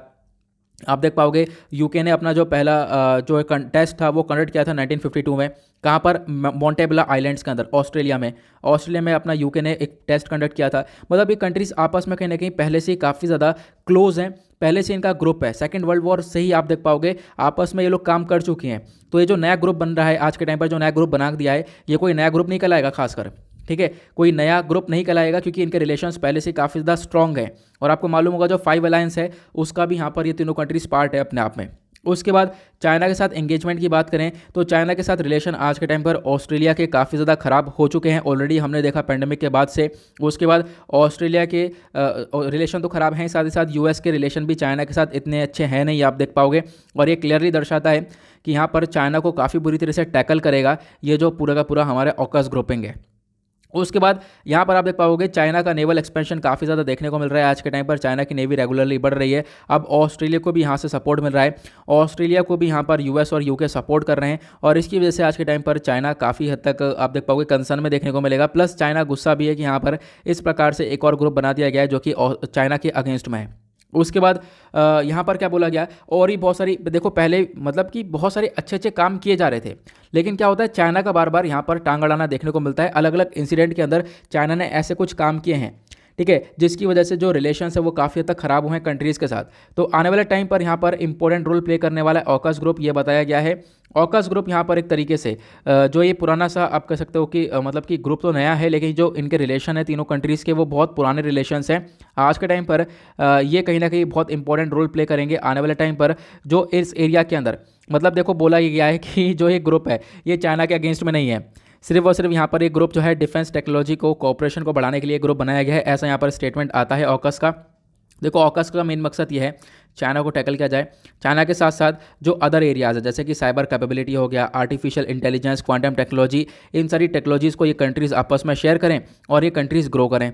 आप देख पाओगे यूके ने अपना जो पहला जो टेस्ट था वो कंडक्ट किया था 1952 में। कहाँ पर? मोंटेबला आइलैंड्स के अंदर, ऑस्ट्रेलिया में। ऑस्ट्रेलिया में अपना यूके ने एक टेस्ट कंडक्ट किया था। मतलब ये कंट्रीज आपस में कहीं ना कहीं पहले से काफ़ी ज़्यादा क्लोज हैं, पहले से इनका ग्रुप है। सेकंड वर्ल्ड वॉर से ही आप देख पाओगे आपस में ये लोग काम कर चुके हैं। तो ये जो नया ग्रुप बन रहा है आज के टाइम पर, जो नया ग्रुप बना दिया है, ये कोई नया ग्रुप नहीं कहलाएगा खासकर, ठीक है, कोई नया ग्रुप नहीं कहलाएगा, क्योंकि इनके रिलेशंस पहले से काफ़ी ज़्यादा स्ट्रॉन्ग है। और आपको मालूम होगा जो 5 अलायंस है उसका भी यहाँ पर ये तीनों कंट्रीज पार्ट है अपने आप में। उसके बाद चाइना के साथ एंगेजमेंट की बात करें तो चाइना के साथ रिलेशन आज के टाइम पर ऑस्ट्रेलिया के काफ़ी ज़्यादा ख़राब हो चुके हैं ऑलरेडी, हमने देखा पेंडेमिक के बाद से। उसके बाद ऑस्ट्रेलिया के रिलेशन तो ख़राब हैं, साथ ही साथ यूएस के रिलेशन भी चाइना के साथ इतने अच्छे हैं नहीं, आप देख पाओगे। और ये क्लियरली दर्शाता है कि यहाँ पर चाइना को काफ़ी बुरी तरह से टैकल करेगा ये जो पूरा का पूरा हमारे ऑकस ग्रुपिंग है। उसके बाद यहाँ पर आप देख पाओगे चाइना का नेवल एक्सपेंशन काफ़ी ज़्यादा देखने को मिल रहा है आज के टाइम पर। चाइना की नेवी रेगुलरली बढ़ रही है। अब ऑस्ट्रेलिया को भी यहाँ से सपोर्ट मिल रहा है, ऑस्ट्रेलिया को भी यहाँ पर यूएस और यूके सपोर्ट कर रहे हैं, और इसकी वजह से आज के टाइम पर चाइना काफ़ी हद तक आप देख पाओगे कंसर्न में देखने को मिलेगा। प्लस चाइना गुस्सा भी है कि यहाँ पर इस प्रकार से एक और ग्रुप बना दिया गया है जो कि चाइना के अगेंस्ट में है। उसके बाद यहाँ पर क्या बोला गया, और ही बहुत सारी देखो पहले मतलब कि बहुत सारे अच्छे अच्छे काम किए जा रहे थे, लेकिन क्या होता है चाइना का बार बार यहाँ पर टांग अड़ाना देखने को मिलता है। अलग अलग इंसिडेंट के अंदर चाइना ने ऐसे कुछ काम किए हैं, ठीक है, जिसकी वजह से जो रिलेशंस है वो काफ़ी हद तक खराब हुए हैं कंट्रीज़ के साथ। तो आने वाले टाइम पर यहाँ पर इंपॉर्टेंट रोल प्ले करने वाला है ऑकस ग्रुप, ये बताया गया है। ऑकस ग्रुप यहाँ पर एक तरीके से जो ये पुराना सा आप कह सकते हो कि मतलब कि ग्रुप तो नया है, लेकिन जो इनके रिलेशन है तीनों कंट्रीज़ के वो बहुत पुराने रिलेशंस हैं। आज के टाइम पर ये कहीं ना कहीं बहुत इंपॉर्टेंट रोल प्ले करेंगे आने वाले टाइम पर जो इस एरिया के अंदर। मतलब देखो बोला ये गया है कि जो ये ग्रुप है ये चाइना के अगेंस्ट में नहीं है, सिर्फ और सिर्फ यहाँ पर एक ग्रुप जो है डिफेंस टेक्नोलॉजी को कोऑपरेशन को बढ़ाने के लिए ग्रुप बनाया गया है, ऐसा यहाँ पर स्टेटमेंट आता है ऑकस का। देखो ऑकस का मेन मकसद ये है चाइना को टैकल किया जाए, चाइना के साथ साथ जो अदर एरियाज़ है जैसे कि साइबर कैपेबिलिटी हो गया, आर्टिफिशियल इंटेलिजेंस, क्वांटम टेक्नोलॉजी, इन सारी टेक्नोलॉजीज़ को ये कंट्रीज़ आपस में शेयर करें और ये कंट्रीज़ ग्रो करें।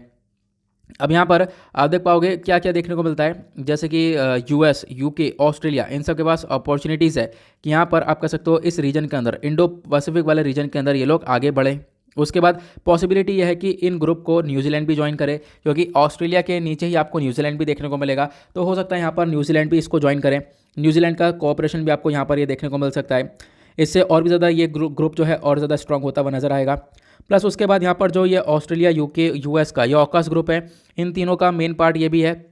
अब यहाँ पर आप देख पाओगे क्या क्या देखने को मिलता है, जैसे कि यूएस, यूके, ऑस्ट्रेलिया, इन सब के पास अपॉर्चुनिटीज़ है कि यहाँ पर आप कह सकते हो इस रीजन के अंदर, इंडो पैसिफिक वाले रीजन के अंदर ये लोग आगे बढ़े। उसके बाद पॉसिबिलिटी यह है कि इन ग्रुप को न्यूजीलैंड भी ज्वाइन करे, क्योंकि ऑस्ट्रेलिया के नीचे ही आपको न्यूजीलैंड भी देखने को मिलेगा, तो हो सकता है यहाँ पर न्यूजीलैंड भी इसको ज्वाइन करें। न्यूजीलैंड का कोऑपरेशन भी आपको यहाँ पर ये देखने को मिल सकता है। इससे और भी ज़्यादा ये ग्रुप जो है और ज़्यादा स्ट्रांग होता हुआ नजर आएगा। प्लस उसके बाद यहाँ पर जो ये ऑस्ट्रेलिया, यूके, यूएस का ये ऑकस ग्रुप है, इन तीनों का मेन पार्ट ये भी है,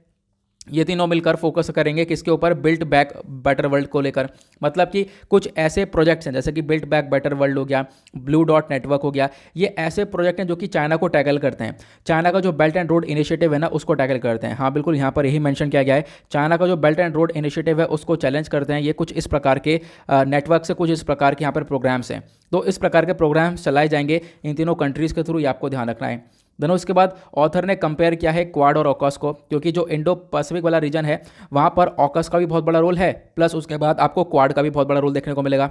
ये तीनों मिलकर फोकस करेंगे किसके ऊपर, बिल्ट बैक बेटर वर्ल्ड को लेकर। मतलब कि कुछ ऐसे प्रोजेक्ट्स हैं जैसे कि बिल्ट बैक बेटर वर्ल्ड हो गया, ब्लू डॉट नेटवर्क हो गया, ये ऐसे प्रोजेक्ट हैं जो कि चाइना को टैकल करते हैं। चाइना का जो बेल्ट एंड रोड इनिशिएटिव है ना उसको टैकल करते हैं। हाँ बिल्कुल, यहाँ पर यही मेंशन किया गया है, चाइना का जो बेल्ट एंड रोड इनिशिएटिव है उसको चैलेंज करते हैं। ये कुछ इस प्रकार के नेटवर्क से कुछ इस प्रकार के यहाँ पर प्रोग्राम्स हैं, तो इस प्रकार के प्रोग्राम्स चलाए जाएंगे इन तीनों कंट्रीज़ के थ्रू, ये आपको ध्यान रखना है। देन उसके बाद ऑथर ने कंपेयर किया है क्वाड और ऑकस को, क्योंकि जो इंडो पैसिफिक वाला रीजन है वहाँ पर ऑकस का भी बहुत बड़ा रोल है, प्लस उसके बाद आपको क्वाड का भी बहुत बड़ा रोल देखने को मिलेगा।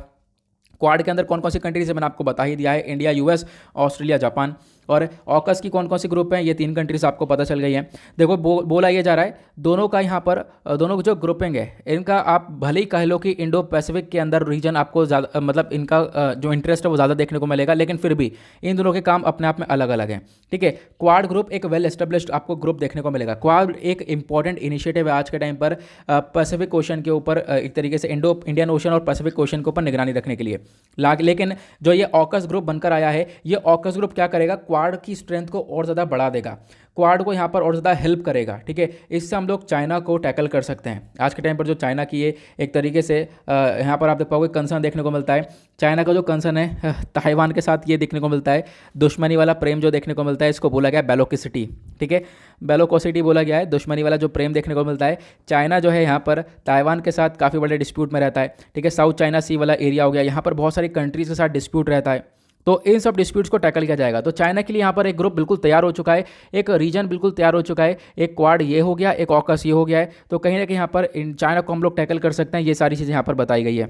क्वाड के अंदर कौन कौन सी कंट्रीज है मैंने आपको बता ही दिया है, इंडिया, यूएस, ऑस्ट्रेलिया, जापान। और ऑकस की कौन कौन सी ग्रुप हैं, ये 3 कंट्रीज आपको पता चल गई हैं। देखो बोला ये जा रहा है दोनों का यहाँ पर दोनों जो ग्रुपिंग है इनका आप भले ही कह लो कि इंडो पैसिफिक के अंदर रीजन आपको ज़्यादा मतलब इनका जो इंटरेस्ट है वो ज़्यादा देखने को मिलेगा, लेकिन फिर भी इन दोनों के काम अपने आप में अलग अलग हैं, ठीक है। क्वाड ग्रुप एक वेल एस्टेब्लिश्ड आपको ग्रुप देखने को मिलेगा। क्वाड एक इंपॉर्टेंट इनिशिएटिव है आज के टाइम पर पैसिफिक ओशन के ऊपर, एक तरीके से इंडो इंडियन ओशन और पैसिफिक ओशन के ऊपर निगरानी रखने के लिए। लेकिन जो ये ऑकस ग्रुप बनकर आया है, ये ऑकस ग्रुप क्या करेगा, क्वाड की स्ट्रेंथ को और ज़्यादा बढ़ा देगा, क्वाड को यहाँ पर और ज़्यादा हेल्प करेगा, ठीक है। इससे हम लोग चाइना को टैकल कर सकते हैं। आज के टाइम पर जो चाइना की ये एक तरीके से यहाँ पर आप देख पाओगे कंसर्न देखने को मिलता है। चाइना का जो कंसर्न है ताइवान के साथ ये देखने को मिलता है, दुश्मनी वाला प्रेम जो देखने को मिलता है इसको बोला गया बेलोसिटी, ठीक है, बेलोसिटी बोला गया है, दुश्मनी वाला जो प्रेम देखने को मिलता है। चाइना जो है यहाँ पर ताइवान के साथ काफ़ी बड़े डिस्प्यूट में रहता है, ठीक है। साउथ चाइना सी वाला एरिया हो गया, यहाँ पर बहुत सारी कंट्रीज़ के साथ डिस्प्यूट रहता है, तो इन सब डिस्प्यूट्स को टैकल किया जाएगा। तो चाइना के लिए यहाँ पर एक ग्रुप बिल्कुल तैयार हो चुका है, एक रीजन बिल्कुल तैयार हो चुका है, एक क्वाड ये हो गया, एक ऑकस ये हो गया है, तो कहीं ना कहीं यहाँ पर चाइना को हम लोग टैकल कर सकते हैं। ये सारी चीज़ें यहाँ पर बताई गई है,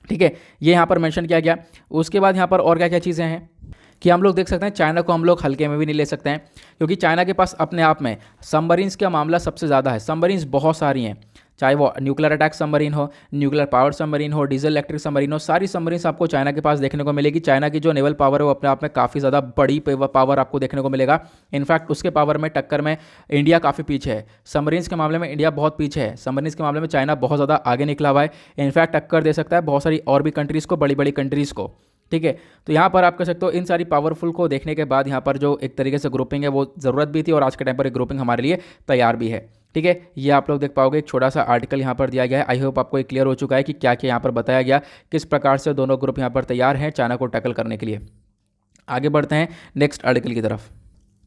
ठीक है, ये यहाँ पर मेंशन किया गया। उसके बाद यहाँ पर और क्या क्या चीज़ें हैं कि हम लोग देख सकते हैं चाइना को हम लोग हल्के में भी नहीं ले सकते हैं, क्योंकि चाइना के पास अपने आप में सबमरीन्स का मामला सबसे ज़्यादा है। सबमरीन्स बहुत सारी हैं, चाहे वो न्यूक्लियर अटैक सबमरीन हो, न्यूक्लियर पावर सबमरीन हो, डीजल इलेक्ट्रिक सबमरीन हो, सारी सबमरीन्स आपको चाइना के पास देखने को मिलेगी। चाइना की जो नेवल पावर है वो अपने आप में काफ़ी ज़्यादा बड़ी पावर आपको देखने को मिलेगा। इनफैक्ट उसके पावर में टक्कर में इंडिया काफ़ी पीछे है, सबमरीन्स के मामले में इंडिया बहुत पीछे है, सबमरीन्स के मामले में चाइना बहुत ज़्यादा आगे निकला हुआ है। इनफैक्ट टक्कर दे सकता है बहुत सारी और भी कंट्रीज़ को, बड़ी बड़ी कंट्रीज़ को, ठीक है। तो यहाँ पर आप कह सकते हो इन सारी पावरफुल को देखने के बाद यहाँ पर जो एक तरीके से ग्रुपिंग है वो ज़रूरत भी थी, और आज के टाइम पर एक ग्रुपिंग हमारे लिए तैयार भी है, ठीक है। ये आप लोग देख पाओगे, एक छोटा सा आर्टिकल यहाँ पर दिया गया है। आई होप आपको एक क्लियर हो चुका है कि क्या क्या यहाँ पर बताया गया, किस प्रकार से दोनों ग्रुप यहाँ पर तैयार हैं चाइना को टैकल करने के लिए। आगे बढ़ते हैं नेक्स्ट आर्टिकल की तरफ।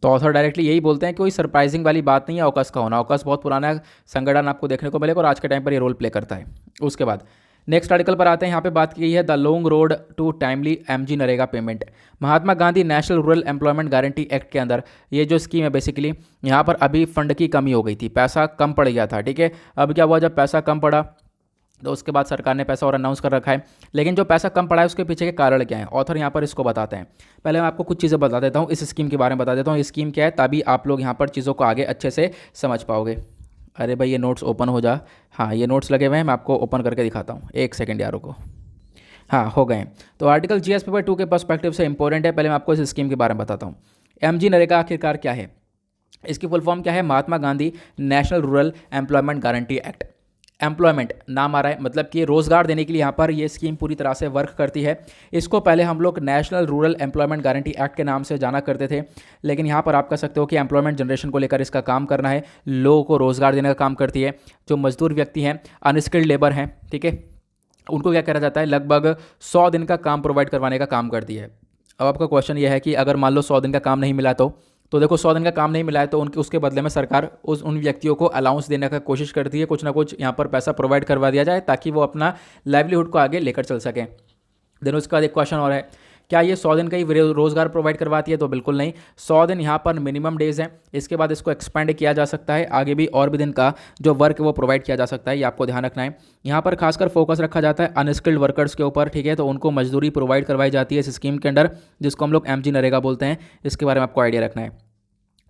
तो ऑथर डायरेक्टली यही बोलते हैं कि कोई सरप्राइजिंग वाली बात नहीं है ऑकस का होना। ऑकस बहुत पुराना संगठन आपको देखने को मिलेगा और आज के टाइम पर ये रोल प्ले करता है। उसके बाद नेक्स्ट आर्टिकल पर आते हैं। यहाँ पे बात की गई है the long road to timely MG NREGA payment. Mahatma Gandhi national rural employment guarantee act के अंदर ये जो स्कीम है बेसिकली, यहाँ पर अभी फंड की कमी हो गई थी, पैसा कम पड़ गया था, ठीक है। अब क्या हुआ, जब पैसा कम पड़ा तो उसके बाद सरकार ने पैसा और अनाउंस कर रखा है, लेकिन जो पैसा कम पड़ा है उसके पीछे के कारण क्या है, ऑथर यहाँ पर इसको बताते हैं। पहले मैं आपको कुछ चीज़ें बता देता हूँ, इस स्कीम के बारे में बता देता हूँ। ये स्कीम क्या है, तभी आप लोग यहाँ पर चीज़ों को आगे अच्छे से समझ पाओगे। अरे भाई ये नोट्स ओपन हो जा। हाँ ये नोट्स लगे हुए हैं, मैं आपको ओपन करके दिखाता हूँ, एक सेकेंड यारों को। हाँ हो गए। तो आर्टिकल जीएस पेपर 2 के पर्सपेक्टिव से इंपॉर्टेंट है। पहले मैं आपको इस स्कीम के बारे में बताता हूँ। एमजी नरेगा आखिरकार क्या है, इसकी फुल फॉर्म क्या है, Mahatma Gandhi national rural employment guarantee act. Employment नाम आ रहा है, मतलब कि रोज़गार देने के लिए यहाँ पर ये स्कीम पूरी तरह से वर्क करती है। इसको पहले हम लोग national rural employment guarantee act के नाम से जाना करते थे, लेकिन यहाँ पर आप कह सकते हो कि एम्प्लॉयमेंट जनरेशन को लेकर इसका काम करना है, लोगों को रोज़गार देने का काम करती है। जो मजदूर व्यक्ति हैं, अनस्किल्ड लेबर हैं, ठीक है, उनको क्या करा जाता है, लगभग 100 दिन का काम प्रोवाइड करवाने का काम करती है। अब आपका क्वेश्चन ये है कि अगर मान लो 100 दिन का काम नहीं मिला तो देखो 100 दिन का काम नहीं मिला है तो उनके उसके बदले में सरकार उन व्यक्तियों को अलाउंस देने का कोशिश करती है, कुछ ना कुछ यहाँ पर पैसा प्रोवाइड करवा दिया जाए ताकि वो अपना लाइवलीहुड को आगे लेकर चल सकें। देन उसका एक क्वेश्चन और है, क्या ये 100 दिन का ही रोज़गार प्रोवाइड करवाती है, तो बिल्कुल नहीं। 100 दिन यहाँ पर मिनिमम डेज़ हैं, इसके बाद इसको एक्सपेंड किया जा सकता है, आगे भी और भी दिन का जो वर्क है वो प्रोवाइड किया जा सकता है, ये आपको ध्यान रखना है। यहाँ पर खासकर फोकस रखा जाता है अनस्किल्ड वर्कर्स के ऊपर, ठीक है, तो उनको मजदूरी प्रोवाइड करवाई जाती है इस स्कीम के अंडर, जिसको हम लोग एमजी नरेगा बोलते हैं। इसके बारे में आपको आइडिया रखना है।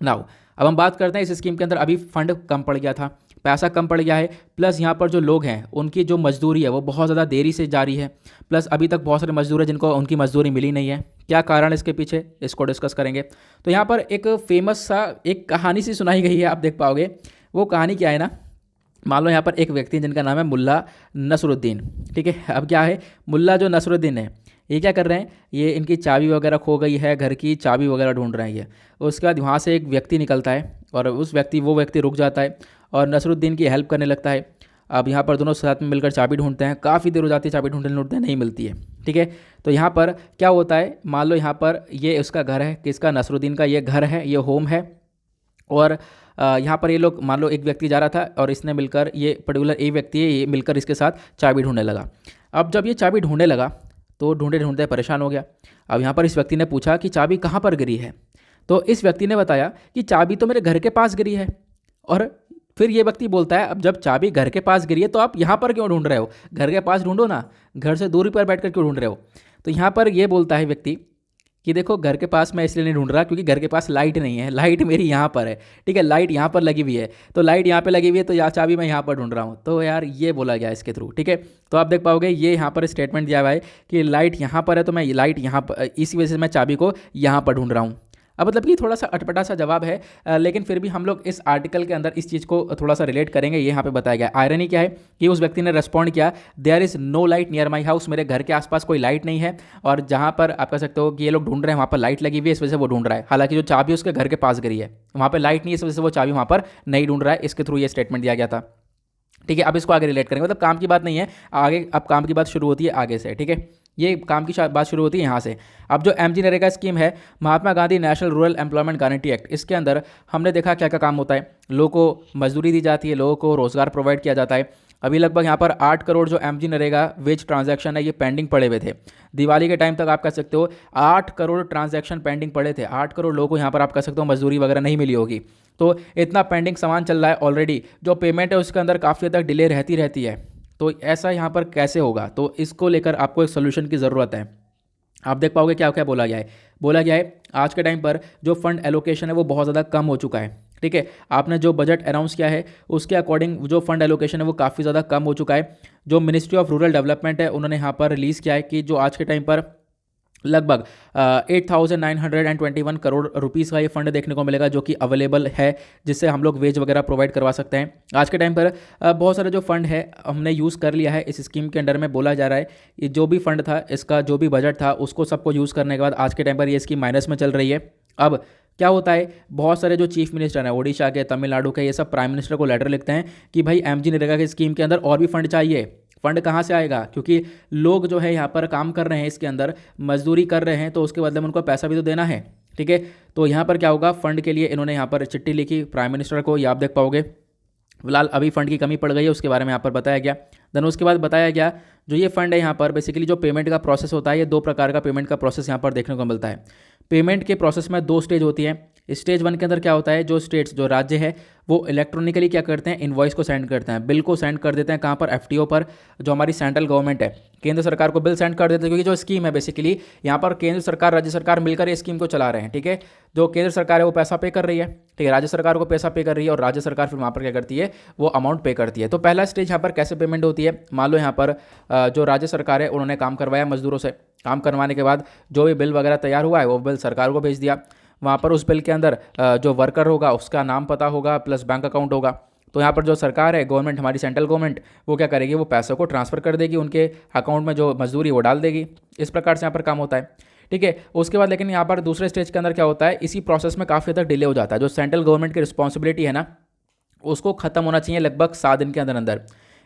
नाउ अब हम बात करते हैं, इस स्कीम के अंदर अभी फंड कम पड़ गया था, पैसा कम पड़ गया है, प्लस यहाँ पर जो लोग हैं उनकी जो मजदूरी है वो बहुत ज़्यादा देरी से जारी है, प्लस अभी तक बहुत सारे मजदूर हैं जिनको उनकी मजदूरी मिली नहीं है। क्या कारण इसके पीछे, इसको डिस्कस करेंगे। तो यहाँ पर एक फेमस सा एक कहानी सी सुनाई गई है, आप देख पाओगे। वो कहानी क्या है ना, मान लो यहाँ पर एक व्यक्ति जिनका नाम है मुल्ला नसरुद्दीन, ठीक है। अब क्या है, मुल्ला जो नसरुद्दीन है ये क्या कर रहे हैं, ये इनकी चाबी वगैरह खो गई है, घर की चाबी वगैरह ढूंढ रहे हैं ये। उसके बाद वहाँ से एक व्यक्ति निकलता है और वो व्यक्ति रुक जाता है और नसरुद्दीन की हेल्प करने लगता है। अब यहाँ पर दोनों साथ में मिलकर चाबी ढूंढते हैं, काफ़ी देर हो जाती है चाबी ढूंढते नहीं मिलती है, ठीक है। तो यहाँ पर क्या होता है, मान लो यहाँ पर ये उसका घर है, किसका, नसरुद्दीन का ये घर है, ये होम है। और यहाँ पर ये लोग, मान लो एक व्यक्ति जा रहा था और इसने मिलकर, ये पर्टिकुलर एक व्यक्ति है, ये मिलकर इसके साथ चाबी ढूंढने लगा। अब जब ये चाबी ढूंढने लगा तो ढूंढते ढूंढते परेशान हो गया। अब यहाँ पर इस व्यक्ति ने पूछा कि चाबी कहाँ पर गिरी है, तो इस व्यक्ति ने बताया कि चाबी तो मेरे घर के पास गिरी है। और फिर ये व्यक्ति बोलता है, अब जब चाबी घर के पास गिरी है तो आप यहाँ पर क्यों ढूंढ रहे हो, घर के पास ढूंढो ना, घर से दूरी पर बैठकर क्यों ढूंढ रहे हो। तो यहाँ पर ये बोलता है व्यक्ति कि देखो घर के पास मैं इसलिए नहीं ढूंढ रहा क्योंकि घर के पास लाइट नहीं है, लाइट मेरी यहाँ पर है, ठीक है, लाइट यहाँ पर लगी हुई है, तो लाइट यहाँ पे लगी हुई है तो चाबी मैं यहाँ पर ढूंढ रहा हूँ। तो यार ये बोला गया इसके थ्रू, ठीक है। तो आप देख पाओगे ये यहाँ पर स्टेटमेंट दिया हुआ है कि लाइट यहाँ पर है तो मैं लाइट यहाँ पर, इसी वजह से मैं चाबी को यहाँ पर ढूंढ रहा हूँ। अब मतलब कि थोड़ा सा अटपटा सा जवाब है, लेकिन फिर भी हम लोग इस आर्टिकल के अंदर इस चीज़ को थोड़ा सा रिलेट करेंगे। ये यहाँ पे बताया गया, आयरनी क्या है कि उस व्यक्ति ने रिस्पॉन्ड किया, there is no light near my house, मेरे घर के आसपास कोई लाइट नहीं है, और जहाँ पर आप कह सकते हो कि ये लोग ढूंढ रहे हैं वहाँ पर लाइट लगी हुई है, इस वजह से वो ढूंढ रहा है। हालांकि जो चाबी उसके घर के पास गिरी है वहाँ पर लाइट नहीं है, इस वजह से वो चाबी वहाँ पर नहीं ढूंढ रहा है। इसके थ्रू ये स्टेटमेंट दिया गया था, ठीक है। अब इसको आगे रिलेट करेंगे, मतलब काम की बात नहीं है आगे, अब काम की बात शुरू होती है आगे से, ठीक है। ये काम की बात शुरू होती है यहाँ से। अब जो एमजी नरेगा स्कीम है, Mahatma Gandhi national rural employment guarantee act, इसके अंदर हमने देखा क्या क्या काम होता है, लोगों को मजदूरी दी जाती है, लोगों को रोज़गार प्रोवाइड किया जाता है। अभी लगभग यहाँ पर 8 करोड़ जो एमजी नरेगा वेज ट्रांजैक्शन है ये पेंडिंग पड़े हुए थे। दिवाली के टाइम तक आप कह सकते हो 8 करोड़ ट्रांजैक्शन पेंडिंग पड़े थे, 8 करोड़ लोगों को यहाँ पर आप कह सकते हो मजदूरी वगैरह नहीं मिली होगी। तो इतना पेंडिंग सामान चल रहा है ऑलरेडी, जो पेमेंट है उसके अंदर काफ़ी हद तक डिले रहती है। तो ऐसा यहाँ पर कैसे होगा, तो इसको लेकर आपको एक सोल्यूशन की ज़रूरत है। आप देख पाओगे क्या क्या बोला गया है आज के टाइम पर जो फंड एलोकेशन है वो बहुत ज़्यादा कम हो चुका है, ठीक है। आपने जो बजट अनाउंस किया है उसके अकॉर्डिंग जो फंड एलोकेशन है वो काफ़ी ज़्यादा कम हो चुका है। जो मिनिस्ट्री ऑफ रूरल डेवलपमेंट है उन्होंने यहाँ पर रिलीज़ किया है कि जो आज के टाइम पर लगभग 8,921 करोड़ रुपीस का ये फंड देखने को मिलेगा जो कि अवेलेबल है, जिससे हम लोग वेज वगैरह प्रोवाइड करवा सकते हैं। आज के टाइम पर बहुत सारे जो फंड है हमने यूज़ कर लिया है इस स्कीम के अंडर में। बोला जा रहा है ये जो भी फंड था, इसका जो भी बजट था, उसको सबको यूज़ करने के बाद आज के टाइम पर ये स्कीम माइनस में चल रही है। अब क्या होता है, बहुत सारे जो चीफ मिनिस्टर हैं ओडिशा के, तमिलनाडु के, ये सब प्राइम मिनिस्टर को लेटर लिखते हैं कि भाई एमजी नरेगा की स्कीम के अंदर और भी फंड चाहिए। फंड कहाँ से आएगा, क्योंकि लोग जो है यहाँ पर काम कर रहे हैं, इसके अंदर मजदूरी कर रहे हैं, तो उसके बदले में उनको पैसा भी तो देना है, ठीक है। तो यहाँ पर क्या होगा, फंड के लिए इन्होंने यहाँ पर चिट्ठी लिखी प्राइम मिनिस्टर को, ये आप देख पाओगे। फिलहाल अभी फंड की कमी पड़ गई है, उसके बारे में यहाँ पर बताया गया। देन उसके बाद बताया गया जो ये फंड है यहाँ पर बेसिकली जो पेमेंट का प्रोसेस होता है, ये दो प्रकार का पेमेंट का प्रोसेस यहाँ पर देखने को मिलता है। पेमेंट के प्रोसेस में दो स्टेज होती है। स्टेज वन के अंदर क्या होता है, जो स्टेट्स जो राज्य है वो इलेक्ट्रॉनिकली क्या करते हैं, इनवॉइस को सेंड करते हैं, बिल को सेंड कर देते हैं। कहाँ पर, एफटीओ पर। जो हमारी सेंट्रल गवर्नमेंट है, केंद्र सरकार को बिल सेंड कर देते हैं, क्योंकि जो स्कीम है बेसिकली यहाँ पर केंद्र सरकार राज्य सरकार मिलकर ये स्कीम को चला रहे हैं। ठीक है, जो केंद्र सरकार है वो पैसा पे कर रही है, ठीक है, राज्य सरकार को पैसा पे कर रही है और राज्य सरकार फिर वहाँ पर क्या करती है, वो अमाउंट पे करती है। तो पहला स्टेज यहाँ पर कैसे पेमेंट होती है, मान लो यहाँ पर जो राज्य सरकार है उन्होंने काम करवाया मजदूरों से, काम करवाने के बाद जो भी बिल वगैरह तैयार हुआ है वो बिल सरकार को भेज दिया। वहाँ पर उस बिल के अंदर जो वर्कर होगा उसका नाम पता होगा प्लस बैंक अकाउंट होगा। तो यहाँ पर जो सरकार है, गवर्नमेंट, हमारी सेंट्रल गवर्नमेंट, वो क्या करेगी, वो पैसों को ट्रांसफ़र कर देगी उनके अकाउंट में, जो मजदूरी वो डाल देगी। इस प्रकार से यहाँ पर काम होता है। ठीक है, उसके बाद लेकिन यहाँ पर दूसरे स्टेज के अंदर क्या होता है, इसी प्रोसेस में काफ़ी हद तक डिले हो जाता है। जो सेंट्रल गवर्नमेंट की रिस्पॉन्सिबिलिटी है ना, उसको खत्म होना चाहिए लगभग 7 दिन के अंदर अंदर।